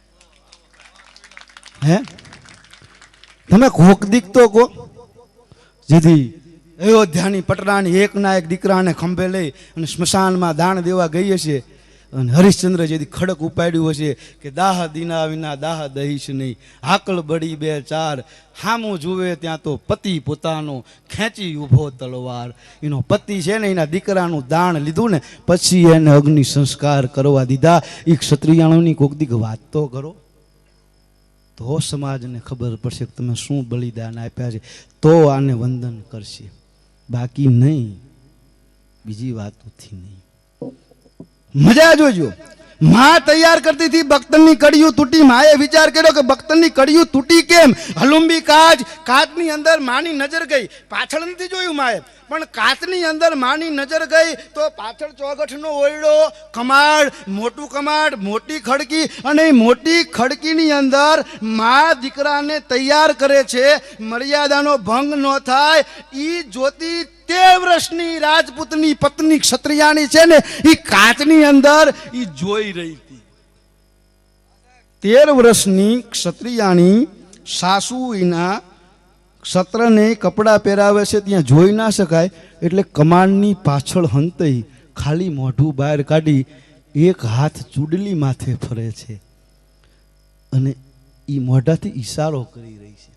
હે તમે કોક દીક તો કહો જેથી અયોધ્યાની પટરાની એકના એક દીકરાને ખંભે લઈ અને સ્મશાનમાં દાણ દેવા ગઈ હશે અને હરિશ્ચંદ્ર જેથી ખડક ઉપાડ્યું હશે કે દાહ દીના વિના દાહ દહીશ નહીં, હાકલ બળી 2 4, હામું જુએ ત્યાં તો પતિ પોતાનો ખેંચી ઊભો તલવાર. એનો પતિ છે ને એના દીકરાનું દાણ લીધું ને પછી એને અગ્નિ સંસ્કાર કરવા દીધા. એ ક્ષત્રિયાણોની કોક દીક વાત તો કરો તો સમાજને ખબર પડશે કે તમે શું બલિદાન આપ્યા છે, તો આને વંદન કરશે, બાકી નહીં, બીજી વાતોથી નહીં. મજા જોજો. માં તૈયાર કરતી હતી, બખ્તરની કડીયું તૂટી. માએ વિચાર કર્યો કે બખ્તરની કડીયું તૂટી કેમ? હલુંબી કાચની અંદર માની નજર ગઈ. પાછળ નથી જોયું માએ, પણ કાચની અંદર માની નજર ગઈ તો પાછળ ચોગઠનો ઓયડો, કમાડ, મોટું કમાડ, મોટી ખડકી અને મોટી ખડકીની અંદર મા દીકરાને તૈયાર કરે છે. મર્યાદાનો ભંગ ન થાય ઈ જ્યોતિ 13 વર્ષની રાજપૂતની પત્ની ક્ષત્રિયાણી છે ને ઈ કાચની અંદર ઈ જોઈ રહી હતી. 13 વર્ષની ક્ષત્રિયાણી સાસુ એના ક્ષત્રને કપડાં પહેરાવે છે ત્યાં જોઈ ના શકાય એટલે કમાડની પાછળ હંતાઈ ખાલી મોઢું બહાર કાઢી એક હાથ ચૂડલી માથે ફરે છે અને ઈ મોઢાથી ઈશારો કરી રહી છે.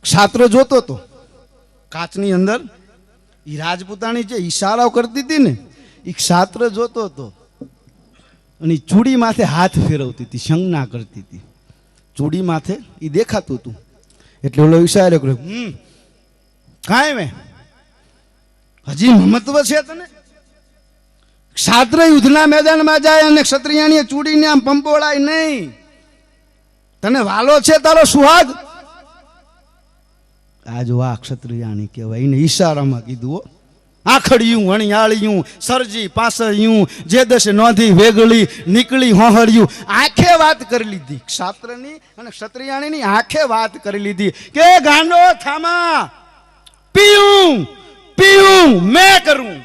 ક્ષાત્ર જોતો તો કાચની અંદર એ રાજપૂતાણી જે ઈશારાઓ કરતી હતી ને એ ક્ષાત્ર જોતો હતો અને ચૂડી માથે હાથ ફેરવતી હતી, સંજ્ઞા કરતી હતી. ચૂડી માથે એ દેખાતું હતું એટલે ઓલો ઈશારો કર્યો, કાંઈ મેં હજી મહત્વ છે તને? ક્ષાત્ર યુદ્ધના મેદાનમાં જાય અને ક્ષત્રિયાની ચૂડીને આમ પંપોળાય નહીં. તને વાલો છે તારો સુહાગ? આ જો આ ક્ષત્રિયાણી કહેવાય. એને ઈશારામાં કીધું, આખડિયું વણિયાળિયું સરજી પાસળિયું જે દશે નોંધી વેગળી નીકળી હોહળિયું. આંખે વાત કરી લીધી ક્ષાત્રની અને ક્ષત્રિયાણીની, આંખે વાત કરી લીધી કે ગાંડો થામા, પીયું પીયું મેં કરું.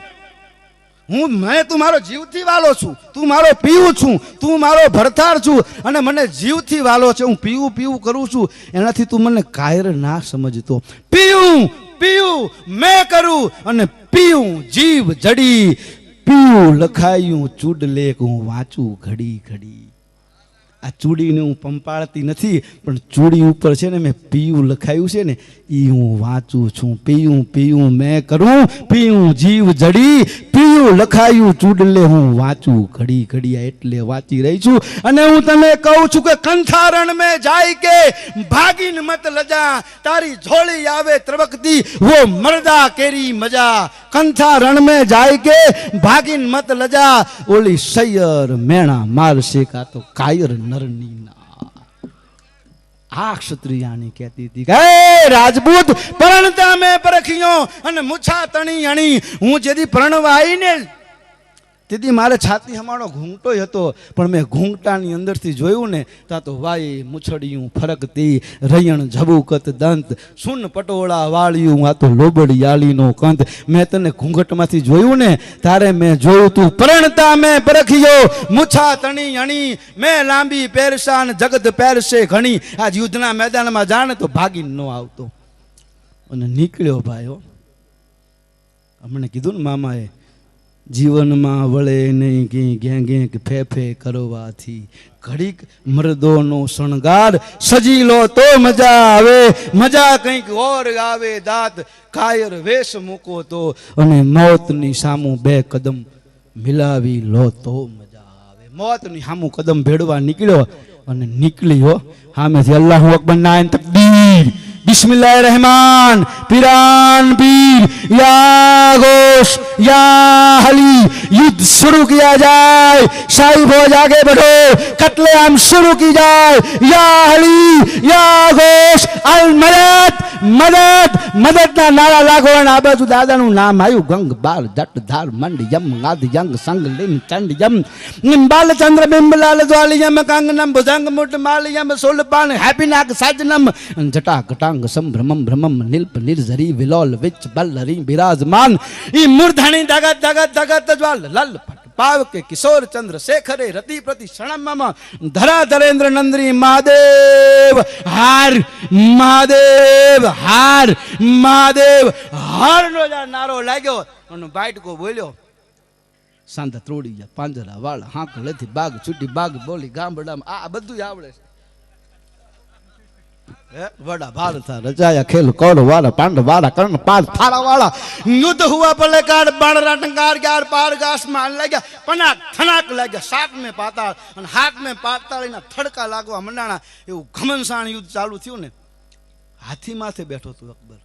મેં તું મારો જીવથી વાલો છું, તું મારો પીવું છું, તું મારો ભરથાર છું અને મને જીવથી વાલો છે. હું પીવું પીવું કરું છું, એનાથી તું મને કાયર ના સમજતો. પીવું પીવું મેં કરું અને પીવું જીવ જડી, પીવું લખાયું ચૂડ લેખ હું વાંચું ઘડી ઘડી. આ ચૂડીને હું પંપાળતી નથી, પણ ચૂડી ઉપર છે ને મેં પીયું લખાયું છે ને એ હું વાંચું છું. પીયું પીયું મેં કરું, પીયું જીવ જડી, પીયું લખાયું ચૂડલે હું વાંચું ઘડી ઘડી. એટલે વાંચી રહી છું. અને હું તને કહું છું કે કંથારણ મેં જાય કે ભાગીને મત લજા, તારી ઝોળી આવે ત્રબકતી વો મરદા કેરી મજા. કંથારણ મેં જાય કે ભાગીને મત લજા, ઓલી સૈયર મેણા મારશે કા તો કાયર નરની ના. આ ક્ષત્રિયાની કહેતી હતી કે રાજપૂત પરણતા મેં પરખ્યો અને મુછા તણી અણી. હું જેથી પરણવા આવીને તેથી મારે છાતી હમાણો ઘૂંટો હતો, પણ મેં ઘૂંટાની અંદરથી જોયું ને ત્યાં તો વાઈ મૂછડિયું ફરકતી, રૈયણ ઝબુકત દંત, સુન પટોળા વાળ્યું આ તો લોબડિયાળીનો કંત. મેં તને ઘૂંઘટમાંથી જોયું ને તારે મેં જોયું તું પરણતા મેં પરખ્યો, મુછા તણી અણી, મેં લાંબી પહેરશાન જગત પહેરશે ઘણી. આજ યુદ્ધના મેદાનમાં જાણે તો ભાગીને ન આવતો અને નીકળ્યો ભાઈઓ. અમને કીધું ને મામાએ, જીવનમાં વળે નહીં ઘી ઘે ઘે ફે ફે કરવાથી, ઘડીક મર્દોનો શણગાર સજી લો તો મજા આવે, મજા કંઈક ઓર આવે દાંત કાયર વેશ મૂકો તો, અને મોતની સામું બે કદમ મિલાવી લો તો મજા આવે. મોતની સામું કદમ ભેડવા નીકળ્યો અને નીકળ્યો સામેથી અલ્લાહુ અકબર નાયન તકબીર बिस्मिल्लाहिर रहमान पीरान पीर या गोश या हली. युद्ध शुरू किया जाए, शाही फौज आगे बढ़ो, कत्लेआम शुरू की जाए. या हली या गोश अल मदद मदद मदद ना नारा लागो. आ बाजू दादाનું નામ આવ્યું ગંગ બાર જટ ધાર મંડ યમ ગાદ યંગ સંગ લીન ચંડ યમ નિંબાલ ચંદ્ર બિંબલાલ દ્વાલિયમ કાંગનમ ભુજંગ મુટ માલિયમ સોલપાન હેપીનાક સાજનમ જટા ઘટાંગ સંભ્રમમ ભ્રમમ નિલ્પ નિર્ઝરી વિલોલ વિચ બલ્લરી બિરાજમાન. ઈ મૂર્ધણી ધગત ધગત ધગત જ્વાલ લલ પાવ કે કિશોર ચંદ્ર શેખરે રતિ પ્રતિ ક્ષણમ ધરા ધરેન્દ્ર નંદરી મહાદેવ હાર મહાદેવ હાર મહાદેવ હાર નો નારો લાગ્યો અને બાઈટકો બોલ્યો. સાંધા ત્રોડી ગયા પાંજરા વાળ હાંક લેથી બાગ છૂટી બાગ બોલી ગામડામાં. આ બધું આવડે છે. वड़ा भारत था रचाया खेल कौर वाला पांडव वाला कर्ण पार थारा वाला. युद्ध हुआ पले काट बाण राटंकार ग्यार पार गास मान लग्या पनाक थनाक लग्या. सात में पाताळ અને હાથ में પાતાળીના થડકા લાગવા મંડાણા. એવું ઘમનસાણ યુદ્ધ ચાલુ થયું ને, હાથી માથે બેઠો હતો અકબર.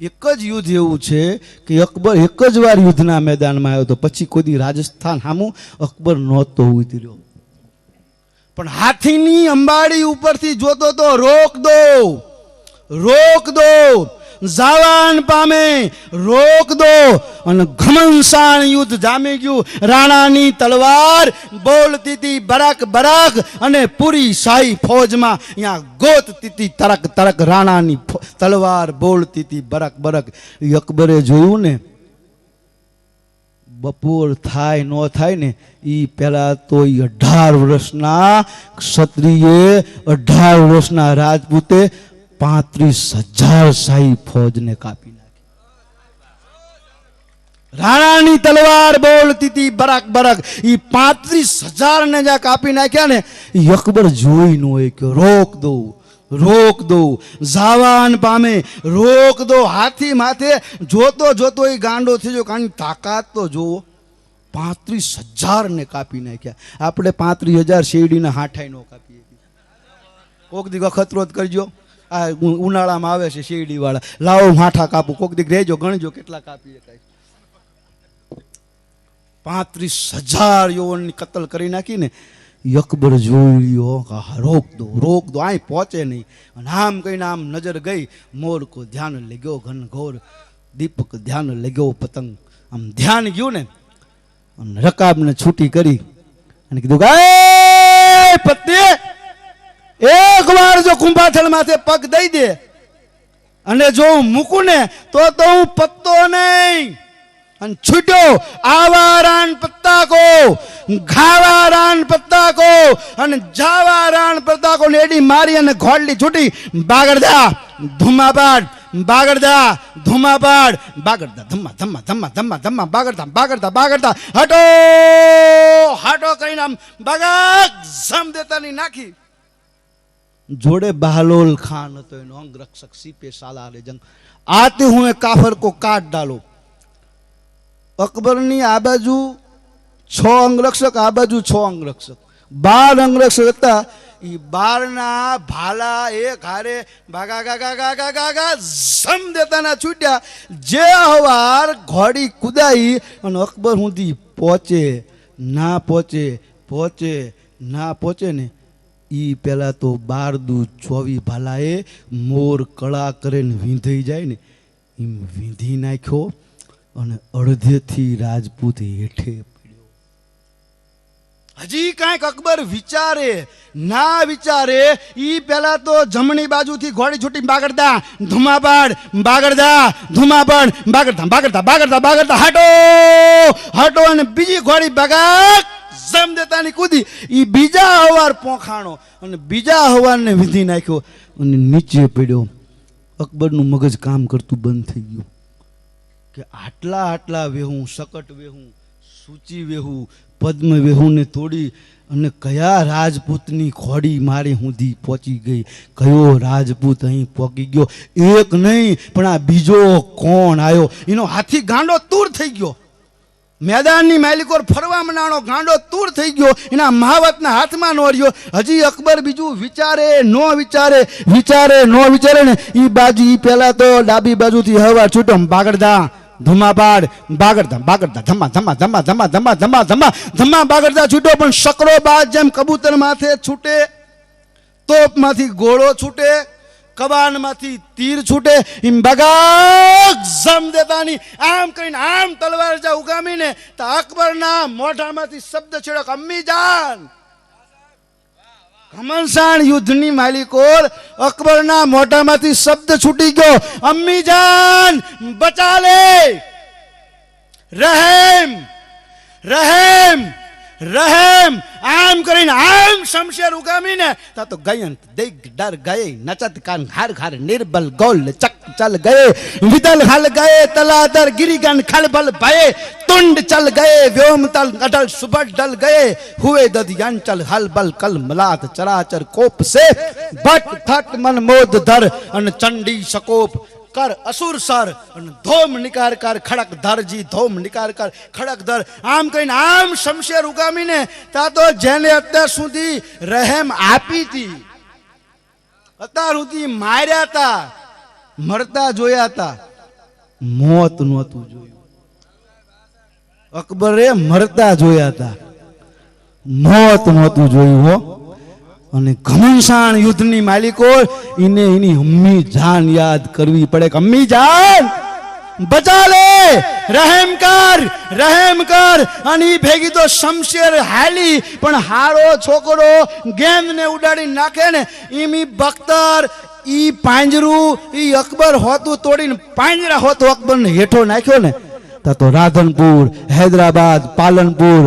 એક જ યુદ્ધ એવું છે કે અકબર એક જ વાર યુદ્ધના મેદાનમાં આવ્યો તો પછી કોઈ દી રાજસ્થાન સામું અકબર નહોતો ઉતર્યો. પણ હાથીની અંબાડી ઉપરથી જોતો તો રોક દો રોક દો, જાવાન પામે રોક દો. અને ઘમનસાણ યુદ્ધ જામી ગયું. રાણાની તલવાર બોલતી હતી બરાક બરાક અને પૂરી શાહી ફૌજમાં અહીંયા ગોતતી હતી તરક તરક. રાણાની તલવાર બોલતી હતી બરક બરક. અકબરે જોયું ને બપોર થાય ન થાય ને એ પહેલા તો 18 વર્ષના ક્ષત્રિય 18 વર્ષના રાજપૂતે 35,000 શાહી ફૌજને કાપી નાખી. રાણાની તલવાર બોલતી હતી બરક બરક. એ 35,000 ને જ્યાં કાપી નાખ્યા ને એ અકબર જોઈ ન હોય કે રોક દો રોક દો, જાવાન પામે રોક દો. હાથી માથે જોતો જોતો એ ગાંડો થઈ ગયો. કાની તાકાત તો જુઓ, 35,000 ને કાપી નાખ્યા. આપણે 35,000 શેરડીના હાઠાઈ નો કાપીએ. કોક દી ખતરો જ કરજો. આ ઉનાળામાં આવે છે શેરડી વાળા, લાવો હાઠા કાપું. કોક દી રહેજો, ગણજો કેટલા કાપીએ. 35,000 યૌવનની કતલ કરી નાખીને અકબર જોઈ લ્યો, રોક દો રોક દો, અહીં પહોંચે નહીં. અને આમ કહીને આમ નજર ગઈ, મોર કો ધ્યાન લગ્યો ઘન ઘોર, દીપક ધ્યાન લગ્યો પતંગ. આમ ધ્યાન ગયું ને, રકાબને છૂટી કરી અને કીધું કે પત્ની, એક વાર જો કુંભાથળ માથે પગ દઈ દે અને જો હું મૂકું ને તો હું પત્તો નહીં. અને છૂટ્યો આવા રાન પત્તા કો, ઘાવા રાન પત્તા કો અને જાવા રાન પત્તા કો. એડી મારી અને ઘોડલી છૂટી. બાગડદા ધુમાપાડ, બાગડદા ધુમાપાડ, બાગડદા ધમ્મા ધમ્મા ધમ્મા ધમ્મા ધમ્મા, બાગડતા બાગડતા બાગડતા હટો હટો કરીને આમ બાગા જમ દેતાની નાખી. જોડે બહાલોલ ખાન હતો, એનો અંગ રક્ષક સીપે સાલારે જંગ. આતે હું કાફર કો કાટ ડાલો. અકબરની આ બાજુ 6 અંગરક્ષક, આ બાજુ 6 અંગરક્ષક, 12 અંગરક્ષક હતા. એ 12ના ભાલા એક હારે ભાગા ગાગા ગાગા ગાગા જમ દેતાના છૂટ્યા. જે હવાર ઘોડી કુદાઈ અને અકબર સુધી પહોંચે ના પહોંચે, પહોંચે ના પહોંચે ને એ પહેલા તો 12 દુ 24 ભાલાએ મોર કળા કરીને વીંધાઈ જાય ને એમ વીંધી નાખ્યો. અને અડધેથી રાજપૂત હેઠે પડ્યો. હજી કાંઈક અકબર વિચારે ના વિચારે ઈ પેલા તો જમણી બાજુથી ઘોડી છૂટી. બાગડતા ધુમાપાડ, બાગડતા ધુમાપાડ, બાગડતા બાગડતા બાગડતા બાગડતા હટો હટો. અને બીજી ઘોડી બગાક જમ દેતાની કૂદી. ઈ બીજા હવાર પોખાણો અને બીજા હવારને વિધી નાખ્યો અને નીચે પડ્યો. અકબરનું મગજ કામ કરતું બંધ થઈ ગયું કે આટલા આટલા વેહું, શકટ વેહું, સૂચી વેહું, પદ્મ વેહું ને તોડી અને કયા રાજપૂતની ખોડી મારી સુધી પહોંચી ગઈ, કયો રાજપૂત અહીં પહોંચી ગયો. એક નહીં પણ આ બીજો કોણ આવ્યો. એનો હાથી ગાંડો તૂર થઈ ગયો. મેદાનની માલિકોર ફરવા મનાણો, ગાંડો તૂર થઈ ગયો. એના મહાવતના હાથમાં નો રહ્યો. હજી અકબર બીજું વિચારે નો વિચારે, વિચારે નો વિચારે ને એ બાજુ ઈ પહેલા તો ડાબી બાજુથી હવા છૂટો. બાગડતા ધુમાપાડ, બાગડતા બાગડતા ધમ્મા ધમ્મા ધમ્મા ધમ્મા ધમ્મા ધમ્મા ધમ્મા ધમ્મા બાગડતા છૂટો. પણ શકરો બાદ જેમ કબૂતર માથે છૂટે, તોપમાંથી ગોળો છૂટે, કબાનમાંથી તીર છૂટે, એમ બગાક જમ દેતાની આમ કરીને આમ તલવાર જા ઉગામીને તો અકબરના મોઢામાંથી શબ્દ છેડક અમ્મી જાન. ઘમણસાણ યુદ્ધની માલિકોર અકબરના મોઢામાંથી શબ્દ છૂટી ગયો, અમ્મી જાન બચા લે, રહેમ રહેમ રહેમ. આમ કરીને આમ શમશેર ઉગામીને તા તો ગયંત દિગ ડર ગયે, નચત કાન ઘર ઘર નિર્બલ ગોલ ચક ચલ ગયે, વિદલ હલ ગયે તલાદર गिरिगन खलबल भये, तुंड चल गए व्योम तल अटल सुबह डल गए, हुए दधियंचल हलबल कल मलात चराचर कोप से भट फट मन मोद धर अन चंडी सकोप कर असुर सर अन धोम निकार कर खड़क धर जी धोम निकार कर खड़क धर. आम कहीं आम शमशेर उगामीने ता तो जेने અત્યાર સુધી રહેમ આપી હતી, અત્યાર સુધી માર્યા હતા, મરતા જોયા હતા, મોત નહોતું જોયું. અકબરે મરતા જોયા હતા, મોત નહોતું જોયું હો. અને ઘમણસાણ યુદ્ધની માલિકો એને એની અમ્મી જાન યાદ કરવી પડે કે અમ્મી જાન બચા લે, રહેમ કર. અને ઈ ભેગી તો શમશેર હાલી. પણ હારો છોકરો ગેંદને ઉડાડી નાખે ને એમ ઈ બખ્તર, ઈ પાંજરું, ઈ અકબર હોતું તોડીને પાંજરા હોતું અકબરને હેઠો નાખ્યો ને તો રાધનપુર, હૈદરાબાદ, પાલનપુર,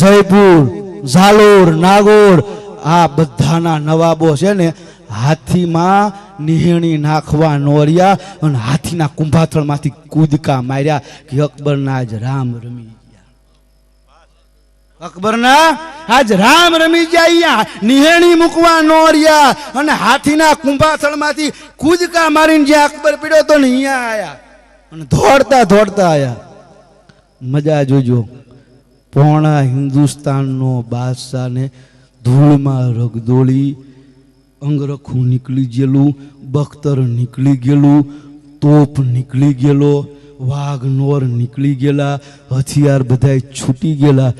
જયપુર, ઝાલોર, નાગોર આ બધાના નવાબો છે ને હાથીમાં નિહેણી નાખવા નોર્યા અને હાથીના કુંભાથળમાંથી કૂદકા માર્યા કે અકબરના જ રામ રમી ગયા. અકબરના આજ રામ રમી ગયા અહીંયા નિહેણી મૂકવા નો રહ્યા અને હાથીના કુંભાસળમાંથી કૂદકા મારીને જ્યાં અકબર પીડ્યો તો ને અહીંયા આયા અને દોડતા દોડતા આયા. મજા જોજો. પોણા હિન્દુસ્તાનનો બાદશાહને ધૂળમાં રગદોળી, અંગરખું નીકળી ગયેલું, બખ્તર નીકળી ગયેલું, તોપ નીકળી ગયેલો, વાઘ નોર નીકળી ગયેલા, હથિયાર બધાય છૂટી ગયેલા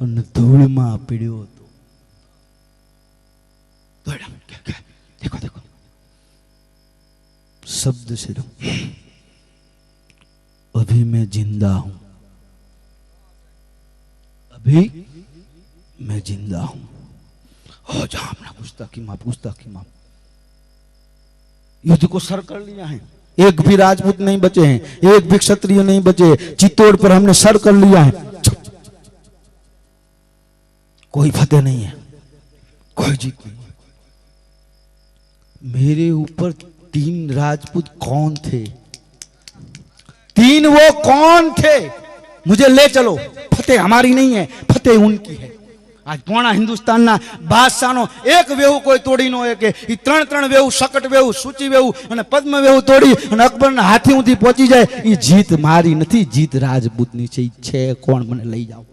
અને ધૂળમાં પીડ્યો હતો. દેખો દેખો શબ્દ છે, अभी मैं जिंदा हूं, अभी मैं जिंदा हूं. हो जा अपना गुस्ताखी माफ. युद्ध को सर कर लिया है, एक भी राजपूत नहीं बचे हैं, एक भी क्षत्रिय नहीं बचे. चित्तौड़ पर हमने सर कर लिया है. कोई फतेह नहीं है, कोई जीत नहीं है. मेरे ऊपर 3 राजपूत कौन थे? 3 वो कौन थे? मुझे ले चलो. फतेह हमारी नहीं है, फतेह उनकी है. आज पूर्णा हिंदुस्तान ना बादशाह नो एक वेहू कोई तोड़ी नो है कि 3 वेहू, सकट वेहू, सूची वेहू અને પદ્મ વેહુ તોડી અને અકબર ના હાથી ઉધી પહોંચી જાય. એ જીત મારી નથી, જીત રાજપૂત ની છે. કોણ મને લઈ જાઓ?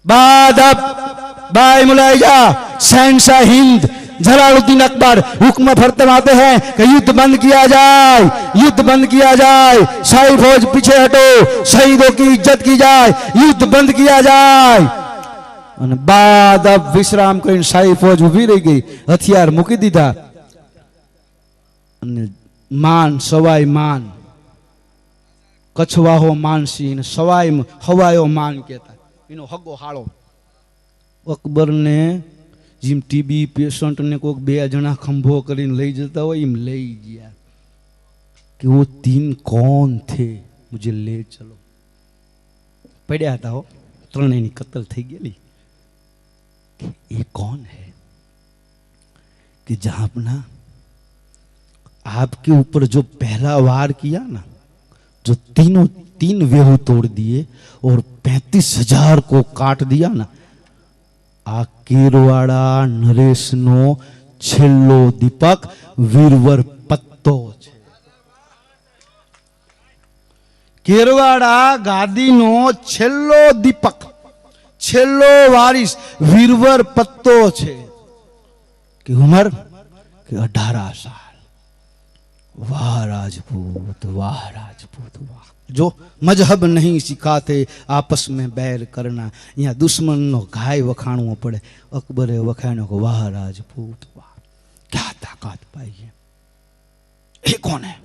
बादब बाई मुलाइजा शहनशाह हिंद जलालुद्दीन अकबर हुक्म फरमाते हैं कि युद्ध बंद किया जाए, युद्ध बंद किया जाए. शाही फौज पीछे हटो, शहीदों की इज्जत की जाए, युद्ध बंद किया जाए. અને બાદ અબ વિશ્રામ કરીને શાહી ફૌજ ઊભી રહી ગઈ, હથિયાર મૂકી દીધા અને માન સવાઈ માન કચ્છવાહો માનસી ને સવાઈ હવાયો માન કહેતા એનો હગો હાળો. અકબર ને જેમ ટીબી પેશન્ટ ને કોઈક 2 જણા ખંભો કરીને લઈ જતા હોય એમ લઈ ગયા कि वो 3 कौन थे, मुझे ले चलो. પડ્યા હતા હો, ત્રણેયની કતલ થઈ ગયેલી. ये कौन है कि जहां अपना आपके ऊपर जो पहला वार किया ना, जो 3 वेहू तोड़ दिए और 35,000 को काट दिया ना, आ केरवाड़ा नरेश नो छेल्लो दीपक वीरवर पत्तो छे. केरवाड़ा गादी नो छेल्लो दीपक, छेल्लो वारिस वीरवर पत्तो छे. कि उम्र के 18 साल. वाह राजपूत, वाह राजपूत, वाह. जो मजहब नहीं सिखाते आपस में बैर करना, यहाँ दुश्मन नो घाय वखाणવો પડે. अकबरे वखाणो को वाह राजपूत वाह, क्या ताकत पाई है. ये कौन है?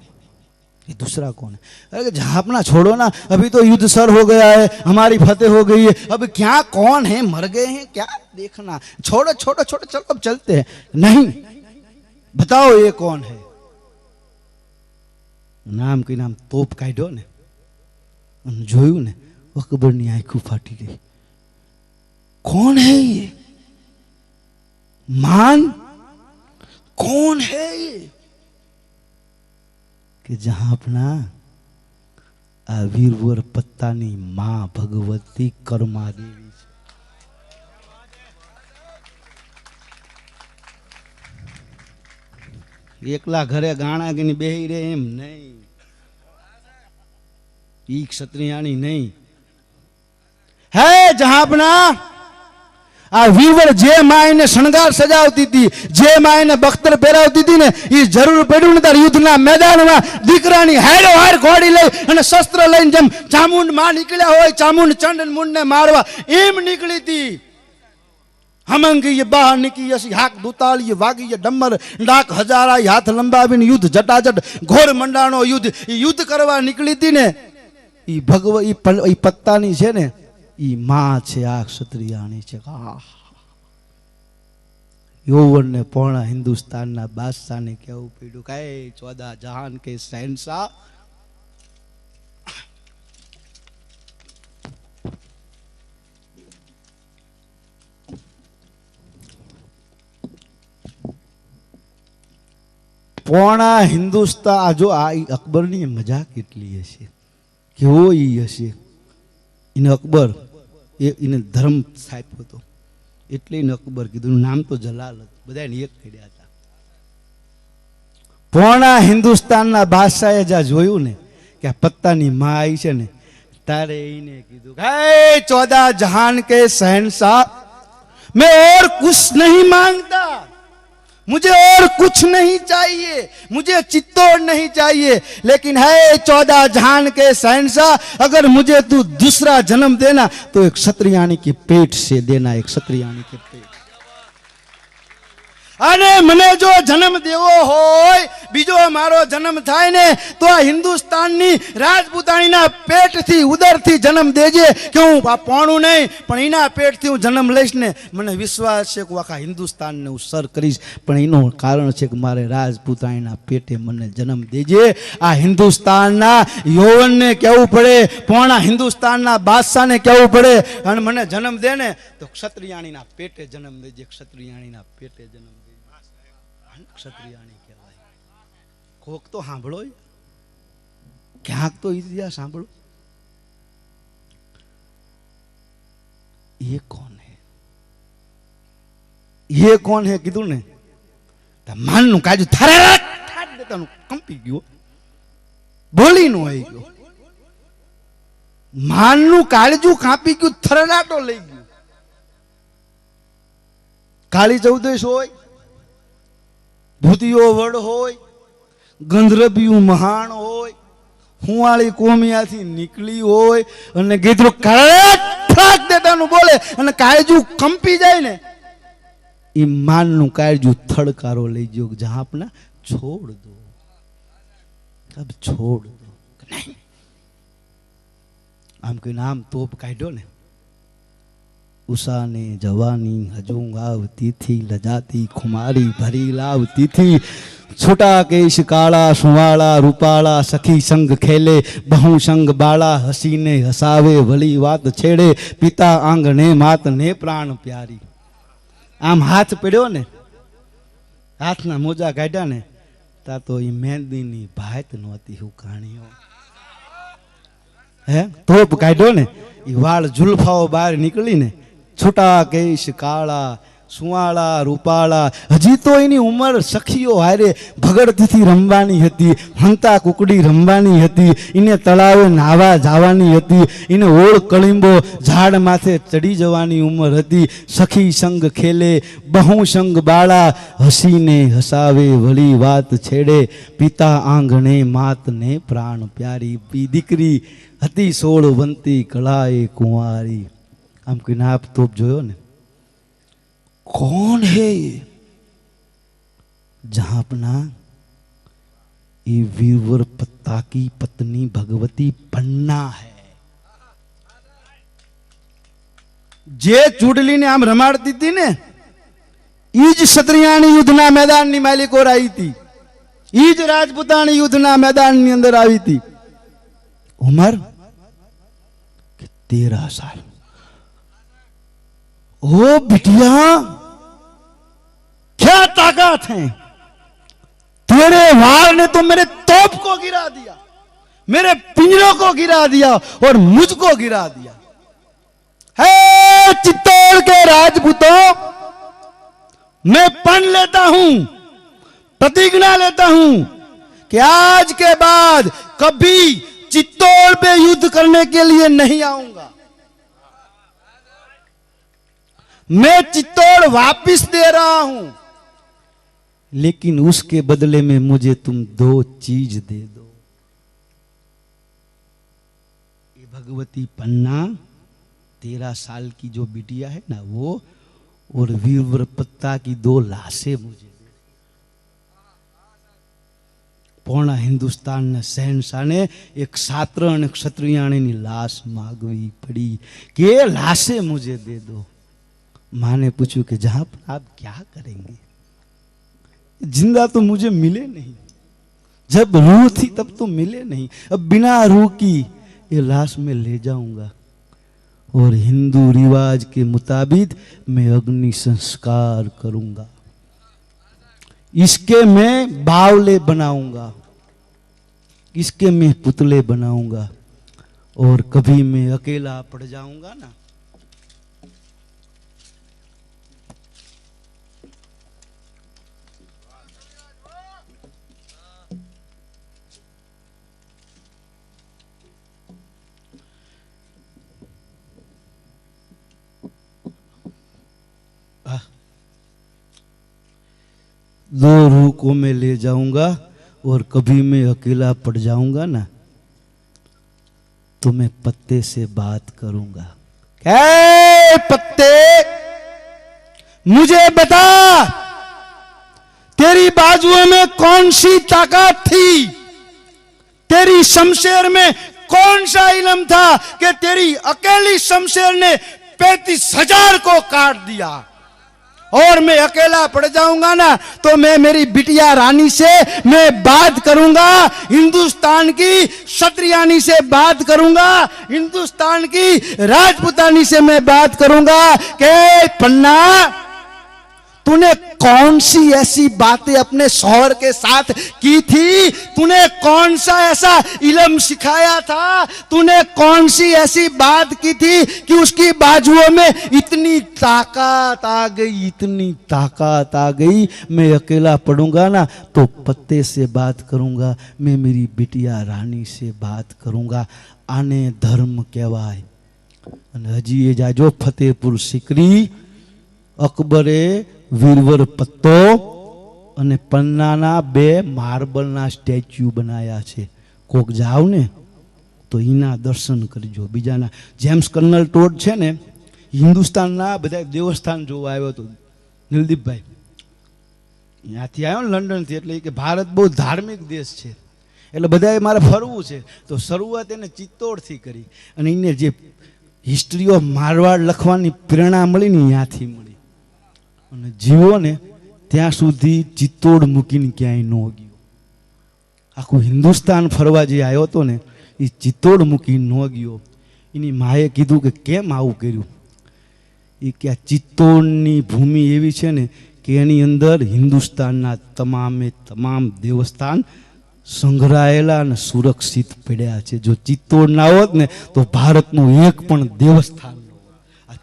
ये दूसरा कौन है? अरे जहां अपना छोड़ो ना, अभी तो युद्ध सर हो गया है, हमारी फतेह हो गई है. अब क्या कौन है? मर गए हैं क्या देखना? छोड़ो छोड़ो छोड़ो, चलो अब चलते हैं. नहीं, बताओ ये कौन है? नाम के नाम तोप काढ्यो ने જોયું ને, અકબરની આંખો ફાટી ગઈ. कौन है ये? मान कौन है ये? कि जहां अपना आ वीरवर पत्तानी मां भगवती कर्मा देवी છે. એકલા ઘરે ગાણા ગીને બેહી રહે એમ નહીં. ई क्षत्रियाणी नहीं है. जहां अपना आ वीरवर जे माय ने श्रृंगार सजावती थी, जे माय ने बख्तर पहरावती थी ने, ई जरूर पड्યું ને તાર યુદ્ધના મેદાનમાં દીકરાની હારો હાર ઘોડી લઈ અને શસ્ત્ર લઈને જેમ ચામુંડ માં નીકળ્યા હોય ચામુંડ ચંડ મુંડ ને મારવા એમ નીકળી હતી. हमंगी ये बाहर निकी असी हाक दूताल ये वागी ये डम्मर डाक हजारा हाथ लंबावीने युद्ध जटाजट घोर मंडाणो युद्ध युद्ध करवा निकली थी ने. ई भगव ई पत्तानी छे ने ई मां छे, आ क्षत्रियाणी छे. यौवन ने पूर्ण हिंदुस्तान ना बादशाह ने केवू पीड़ू के 14 जहान के शहनशाह. पूर्ण हिंदुस्तान जो आ अकबर ની મજા કેટલી હશે, કેવો ઈ હશે. એને અકબર એને ધર્મ સ્થાપ્યો હતો. એટલે એને અકબર કીધું. નામ તો જલાલ હતું. બધાને એક કર્યા હતા. પૂર્ણા હિન્દુસ્તાનના બાદશાહે જ્યાં જોયું ને કે આ પત્તાની માં આવી છે ને, તારે એને કીધું, હે 14 जहान के शहंशाह, मैं और कुछ नहीं मांगता, मुझे और कुछ नहीं चाहिए, मुझे चित्तौड़ नहीं चाहिए, लेकिन है 14 जहान के शहंशाह, अगर मुझे तू दूसरा जन्म देना तो एक क्षत्रियाणी के पेट से देना, एक क्षत्रियाणी के पेट. અને મને જો જન્મ દેવો હોય, બીજો મારો જન્મ થાય ને તો આ હિન્દુસ્તાનની રાજપૂતાણીના પેટથી ઉદરથી જન્મ દેજે, કે હું આ પોણું નહીં પણ એના પેટથી હું જન્મ લઈશ ને, મને વિશ્વાસ છે કે આખા હિન્દુસ્તાનને હું સર કરીશ. પણ એનું કારણ છે કે મારે રાજપૂતાણીના પેટે મને જન્મ દેજે. આ હિન્દુસ્તાનના યૌવનને કહેવું પડે, પોણા હિન્દુસ્તાનના બાદશાહને કહેવું પડે, અને મને જન્મ દે ને તો ક્ષત્રિયાણીના પેટે જન્મ દેજે, ક્ષત્રિયાણીના પેટે જન્મ. ક્ષત્રિયાણી કહેવાય. કોક તો સાંભળો, ક્યાંક તો ઇતિહાસ સાંભળો. ये कौन है, ये कौन है કીધું ને, માનનું કાજુ થારે દેતાનું કંપી ગયો, બોલી નો આવી ગયો. માનનું કાળજું કાપી ગયું, થરરાટો લઈ ગયું. કાળી ચૌદશ હોય, ભૂતિયો વડ હોય, ગંધરબિયું મહાણ હોય, હુંવાળી કોમિયાથી નીકળી હોય અને ગીધરું ઠાક દેતાનું બોલે અને કાળજું કંપી જાય ને, એ માનનું કાળજું થડકારો લઈ ગયો. જહાં આપના છોડ દો, અબ છોડ દો. નહીં આમ કહીને આમ તોપ કાઢ્યો ને, उषा ने जवानी हजूं आवती थी, लजाती खुमारी भरी लावती थी, छुटा केश काला सुवाला रूपाला, सखी संग खेले बहु संग बाला, हसीने हसावे भली बात छेड़े, पिता आंगणे मात ने प्राण प्यारी. आम हाथ पड़्यो ने, हाथना मोजा काढ्या ने, ता तो ई मेहंदीनी भात नहोती हुकाणीओ. હે તોપ કાઢ્યો ને, એ વાળ ઝુલ્ફાઓ બહાર નીકળી ને, છૂટા કેશ કાળા સુવાળા રૂપાળા. હજી તો એની ઉંમર સખીઓ હારે ભગડતીથી રમવાની હતી, હંતા કુકડી રમવાની હતી, એને તળાવે નાવા જવાની હતી, એને ઓળ કળિંબો ઝાડ માથે ચડી જવાની ઉંમર હતી. સખી સંગ ખેલે બહુ સંગ બાળા, હસીને હસાવે વળી વાત છેડે, પિતા આંગણે માતને પ્રાણ પ્યારી. દીકરી હતી 16 વંતી કળાએ કુંવારી. આમ કહીને આપ તોપ જોયો ને, कौन है ये? जहां अपना ये वीरवर पत्ता की पत्नी भगवती पन्ना है. जे चूडली ने आम रमाड़ती थी ने, ईज क्षत्रियाणी युद्धना मैदान ની માલિકો આવી હતી, ईज રાજપૂતાણી યુદ્ધના મેદાન ની અંદર આવી હતી. ઉમર 13 साल. ओ बिटिया क्या ताकत है, तेरे वार ने तो मेरे तोप को गिरा दिया, मेरे पिंजरों को गिरा दिया और मुझको गिरा दिया. है चित्तौड़ के राजपूतों, मैं पण लेता हूं, प्रतिज्ञा लेता हूं कि आज के बाद कभी चित्तौड़ पे युद्ध करने के लिए नहीं आऊंगा. मैं चित्तौड़ वापिस दे रहा हूं, लेकिन उसके बदले में मुझे तुम 2 चीज दे दो. ये भगवती पन्ना 13 साल की जो बिटिया है ना वो, और वीरवर पत्ता की 2 लाशें मुझे दे. पूर्ण हिंदुस्तान ने शहनशाह ने एक छात्र और क्षत्रियाणी की लाश मांगवी पड़ी कि लाशें मुझे दे दो. माँ ने पूछू कि जहां पर आप क्या करेंगे, जिंदा तो मुझे मिले नहीं, जब रूह थी तब तो मिले नहीं, अब बिना रूह की ये लाश में ले जाऊंगा और हिंदू रिवाज के मुताबिक मैं अग्नि संस्कार करूंगा, इसके मैं बावले बनाऊंगा, इसके मैं पुतले बनाऊंगा, और कभी मैं अकेला पड़ जाऊंगा ना 2 रूह को मैं ले जाऊंगा और कभी मैं अकेला पड़ जाऊंगा ना तो मैं पत्ते से बात करूंगा। क्या पत्ते, मुझे बता तेरी बाजुओं में कौन सी ताकत थी, तेरी शमशेर में कौन सा इल्म था कि तेरी अकेली शमशेर ने 35,000 को काट दिया और मैं अकेला पड़ जाऊंगा ना तो मैं मेरी बिटिया रानी से मैं बात करूंगा, हिंदुस्तान की क्षत्रियानी से बात करूंगा, हिंदुस्तान की राजपूतानी से मैं बात करूंगा कि पन्ना तूने कौन सी ऐसी बातें अपने शौहर के साथ की थी, तूने कौन सा ऐसा इल्म सिखाया था, तूने कौन सी ऐसी बात की थी कि उसकी बाजुओं में इतनी ताकत आ गई, इतनी ताकत आ गई। मैं अकेला पड़ूंगा ना तो पत्ते से बात करूंगा, मैं मेरी बिटिया रानी से बात करूंगा। आने धर्म कहवाय। हजी ये जाजो फतेहपुर सीकरी अकबरे વીરવર પત્તો અને પન્નાના 2 માર્બલના સ્ટેચ્યુ બનાયા છે। કોક જાવ ને તો એના દર્શન કરજો। બીજાના જેમ્સ કર્નલ ટોડ છે ને હિન્દુસ્તાનના બધા દેવસ્થાન જોવા આવ્યો હતો નીલદીપભાઈ, ત્યાંથી આવ્યો ને લંડનથી, એટલે કે ભારત બહુ ધાર્મિક દેશ છે એટલે બધાએ મારે ફરવું છે તો શરૂઆત એને ચિત્તોડથી કરી અને એને જે હિસ્ટ્રી ઓફ મારવાડ લખવાની પ્રેરણા મળી ને ત્યાંથી મળી અને જીવો ને ત્યાં સુધી ચિત્તોડ મૂકીને ક્યાંય ન ગયો। આખું હિન્દુસ્તાન ફરવા જે આવ્યો હતો ને એ ચિત્તોડ મૂકીને ન ગયો। એની માએ કીધું કે કેમ આવું કર્યું, એ કે આ ચિત્તોડની ભૂમિ એવી છે ને કે એની અંદર હિન્દુસ્તાનના તમામે તમામ દેવસ્થાન સંગ્રહાયેલા અને સુરક્ષિત પડ્યા છે। જો ચિત્તોડ ના હોત ને તો ભારતનું એક પણ દેવસ્થાન,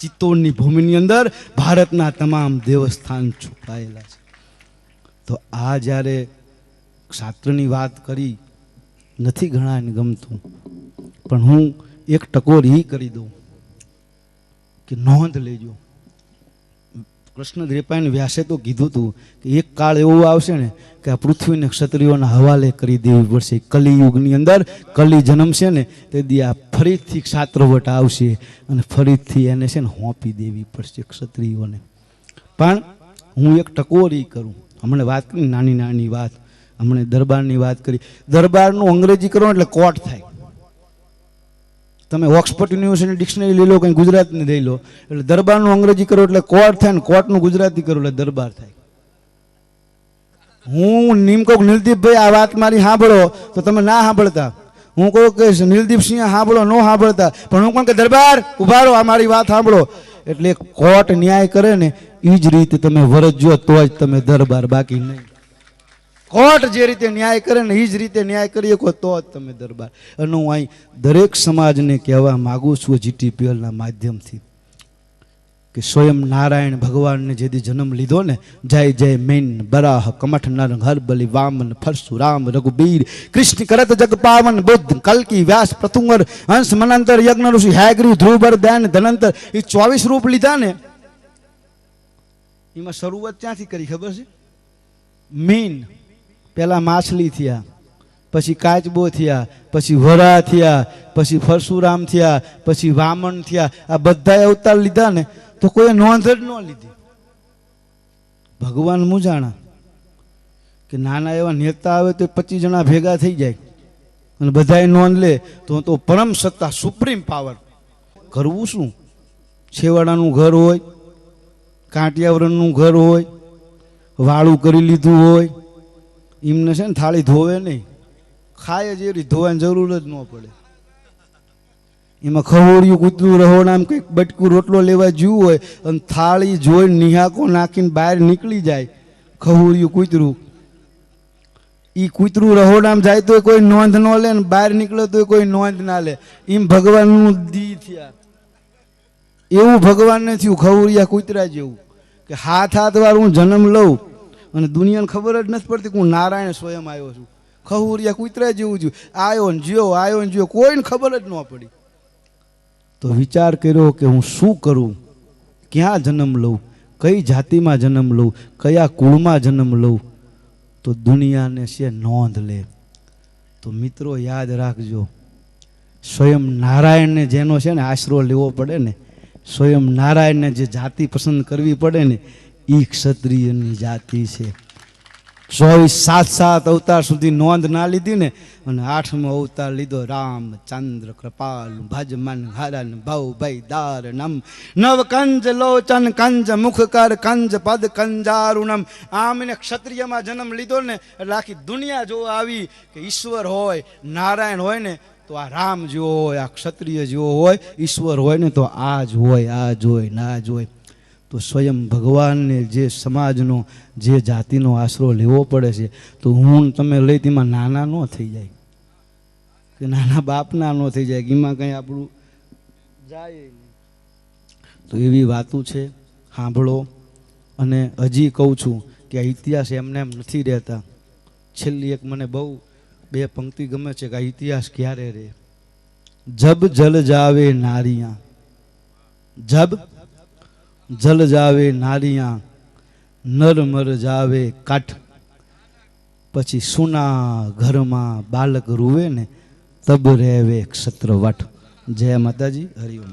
ચિત્તોડની ભૂમિની અંદર ભારતના તમામ દેવસ્થાન છુપાયેલા છે। તો આ જ્યારે શાસ્ત્રની વાત કરી નથી ઘણાને ગમતું, પણ હું એક ટકોર એ કરી દઉં કે નોંધ લેજો। કૃષ્ણ દ્રેપાયન વ્યાસે તો કીધું હતું કે એક કાળ એવો આવશે ને કે આ પૃથ્વીને ક્ષત્રિયોના હવાલે કરી દેવી પડશે। કલિયુગની અંદર કલી જન્મશે ને તે દી આ ફરીથી ક્ષાત્રવટ આવશે અને ફરીથી એને છે ને હોંપી દેવી પડશે ક્ષત્રિયોને। પણ હું એક ટકોરી કરું, હમણાં વાત કરી નાની નાની વાત, હમણાં દરબારની વાત કરી, દરબારનું અંગ્રેજી કરો એટલે કોર્ટ થાય। તમે ઓક્સફર્ડ યુનિવર્સિટી ડિક્શનરી લઈ લો, કંઈ ગુજરાતની લઈ લો એટલે દરબારનું અંગ્રેજી કરો એટલે કોર્ટ થાય ને કોર્ટનું ગુજરાતી કરો એટલે દરબાર થાય। હું નિમકોક નીલદીપભાઈ આ વાત મારી સાંભળો તો તમે ના સાંભળતા, હું કહું કે નીલદીપસિંહ સાંભળો ન સાંભળતા, પણ હું કહું કે દરબાર ઉભા રહો આ મારી વાત સાંભળો, એટલે કોર્ટ ન્યાય કરે ને એ જ રીતે તમે વરજજો તો જ તમે દરબાર, બાકી નહીં। કોર્ટ જે રીતે ન્યાય કરે ને એ જ રીતે ન્યાય કરી શકો તો જ તમે દરબાર। અને હું અહીં દરેક સમાજને કહેવા માગું છું GTPLના માધ્યમથી કે સ્વયં નારાયણ ભગવાનને જેથી જન્મ લીધો ને, જય જય મેન બરાહ કમઠ નર હરબલી વામન પરશુરામ રઘુબીર કૃષ્ણ કરત જગ પાવન બુદ્ધ કલ્કી વ્યાસ પ્રતુંગર હંસ મનંતર યજ્ઞ ઋષિ હૈગ્રીવ ધ્રુવર દૈન ધનંતર, એ 24 રૂપ લીધા ને એમાં શરૂઆત ક્યાંથી કરી ખબર છે? મીન, પહેલા માછલી થયા, પછી કાચબો થયા, પછી વરા થયા, પછી પરશુરામ થયા, પછી વામન થયા। આ બધા અવતાર લીધા ને તો કોઈ નોંધ જ ન લીધી। ભગવાન મુજાણા કે નાના એવા નેતા આવે તો 25 જણા ભેગા થઈ જાય અને બધાએ નોંધ લે તો પરમ સત્તા સુપ્રીમ પાવર। કરવું શું? છેવાડાનું ઘર હોય, કાંટિયાવરણનું ઘર હોય, વાળું કરી લીધું હોય, એમને છે ને થાળી ધોવે નહીં, ખાય જ એવી ધોવાની જરૂર જ ન પડે। એમાં ખવોડિયું કૂતરું રહોડામ કંઈક બટકું રોટલો લેવા જ્યું હોય અને થાળી જોઈ નિહાકો નાખીને બહાર નીકળી જાય ખવોડિયું કૂતરું, એ કૂતરું રહોડામ જાય તો કોઈ નોંધ ન લે ને બહાર નીકળે તો કોઈ નોંધ ના લે। એમ ભગવાનનું દી થયા, એવું ભગવાનને થયું ખવોડિયા કૂતરા જેવું કે હાથ વાર હું જન્મ લઉં અને દુનિયાને ખબર જ નથી પડતી કે હું નારાયણ સ્વયં આવ્યો છું। ખવોડિયા કૂતરા જેવું થયું, આવ્યો ને જ્યો કોઈને ખબર જ ન પડી। તો વિચાર કર્યો કે હું શું કરું, ક્યાં જન્મ લઉં, કઈ જાતિમાં જન્મ લઉં, કયા કુળમાં જન્મ લઉં। તો દુનિયાને છે નોંધ લે. તો મિત્રો યાદ રાખજો, સ્વયં નારાયણને જેનો છે ને આશરો લેવો પડે ને, સ્વયં નારાયણને જે જાતિ પસંદ કરવી પડે ને, એ ક્ષત્રિયની જાતિ છે. 7 અવતાર સુધી નોંધ ના લીધી ને, અને 8મો અવતાર લીધો રામચંદ્ર કૃપાલુ ભજમન હરન ભવ ભય દારનમ નવ કંજ લોચન કંજ મુખ કર કંજ પદ કંજારુણમ. આમ એને ક્ષત્રિયમાં જન્મ લીધો ને એટલે આખી દુનિયા જો આવી કે ઈશ્વર હોય, નારાયણ હોય ને તો આ રામ જેવો હોય, આ ક્ષત્રિય જેવો હોય, ઈશ્વર હોય ને તો આ જ હોય, આ જ હોય, ના જ હોય. તો સ્વયં ભગવાનને જે સમાજનો, જે જાતિનો આશરો લેવો પડે છે, તો હું તમે લઈ તેમાં નાના ન થઈ જાય, કે નાના બાપના ન થઈ જાય, કે એમાં કંઈ આપણું જાય નહીં. તો એવી વાતો છે, સાંભળો. અને હજી કહું છું કે આ ઇતિહાસ એમને એમ નથી રહેતા. છેલ્લી એક મને બહુ 2 પંક્તિ ગમે છે કે આ ઇતિહાસ ક્યારે રહે. જબ જલ જાવે નારિયા, જબ જલ જાવે નારિયા, નર મર જાવે કાઠ. પછી સુના ઘરમાં બાલક રૂવે ને, તબ રહેવે ક્ષત્ર વટ. જય માતાજી, હરિઓમ.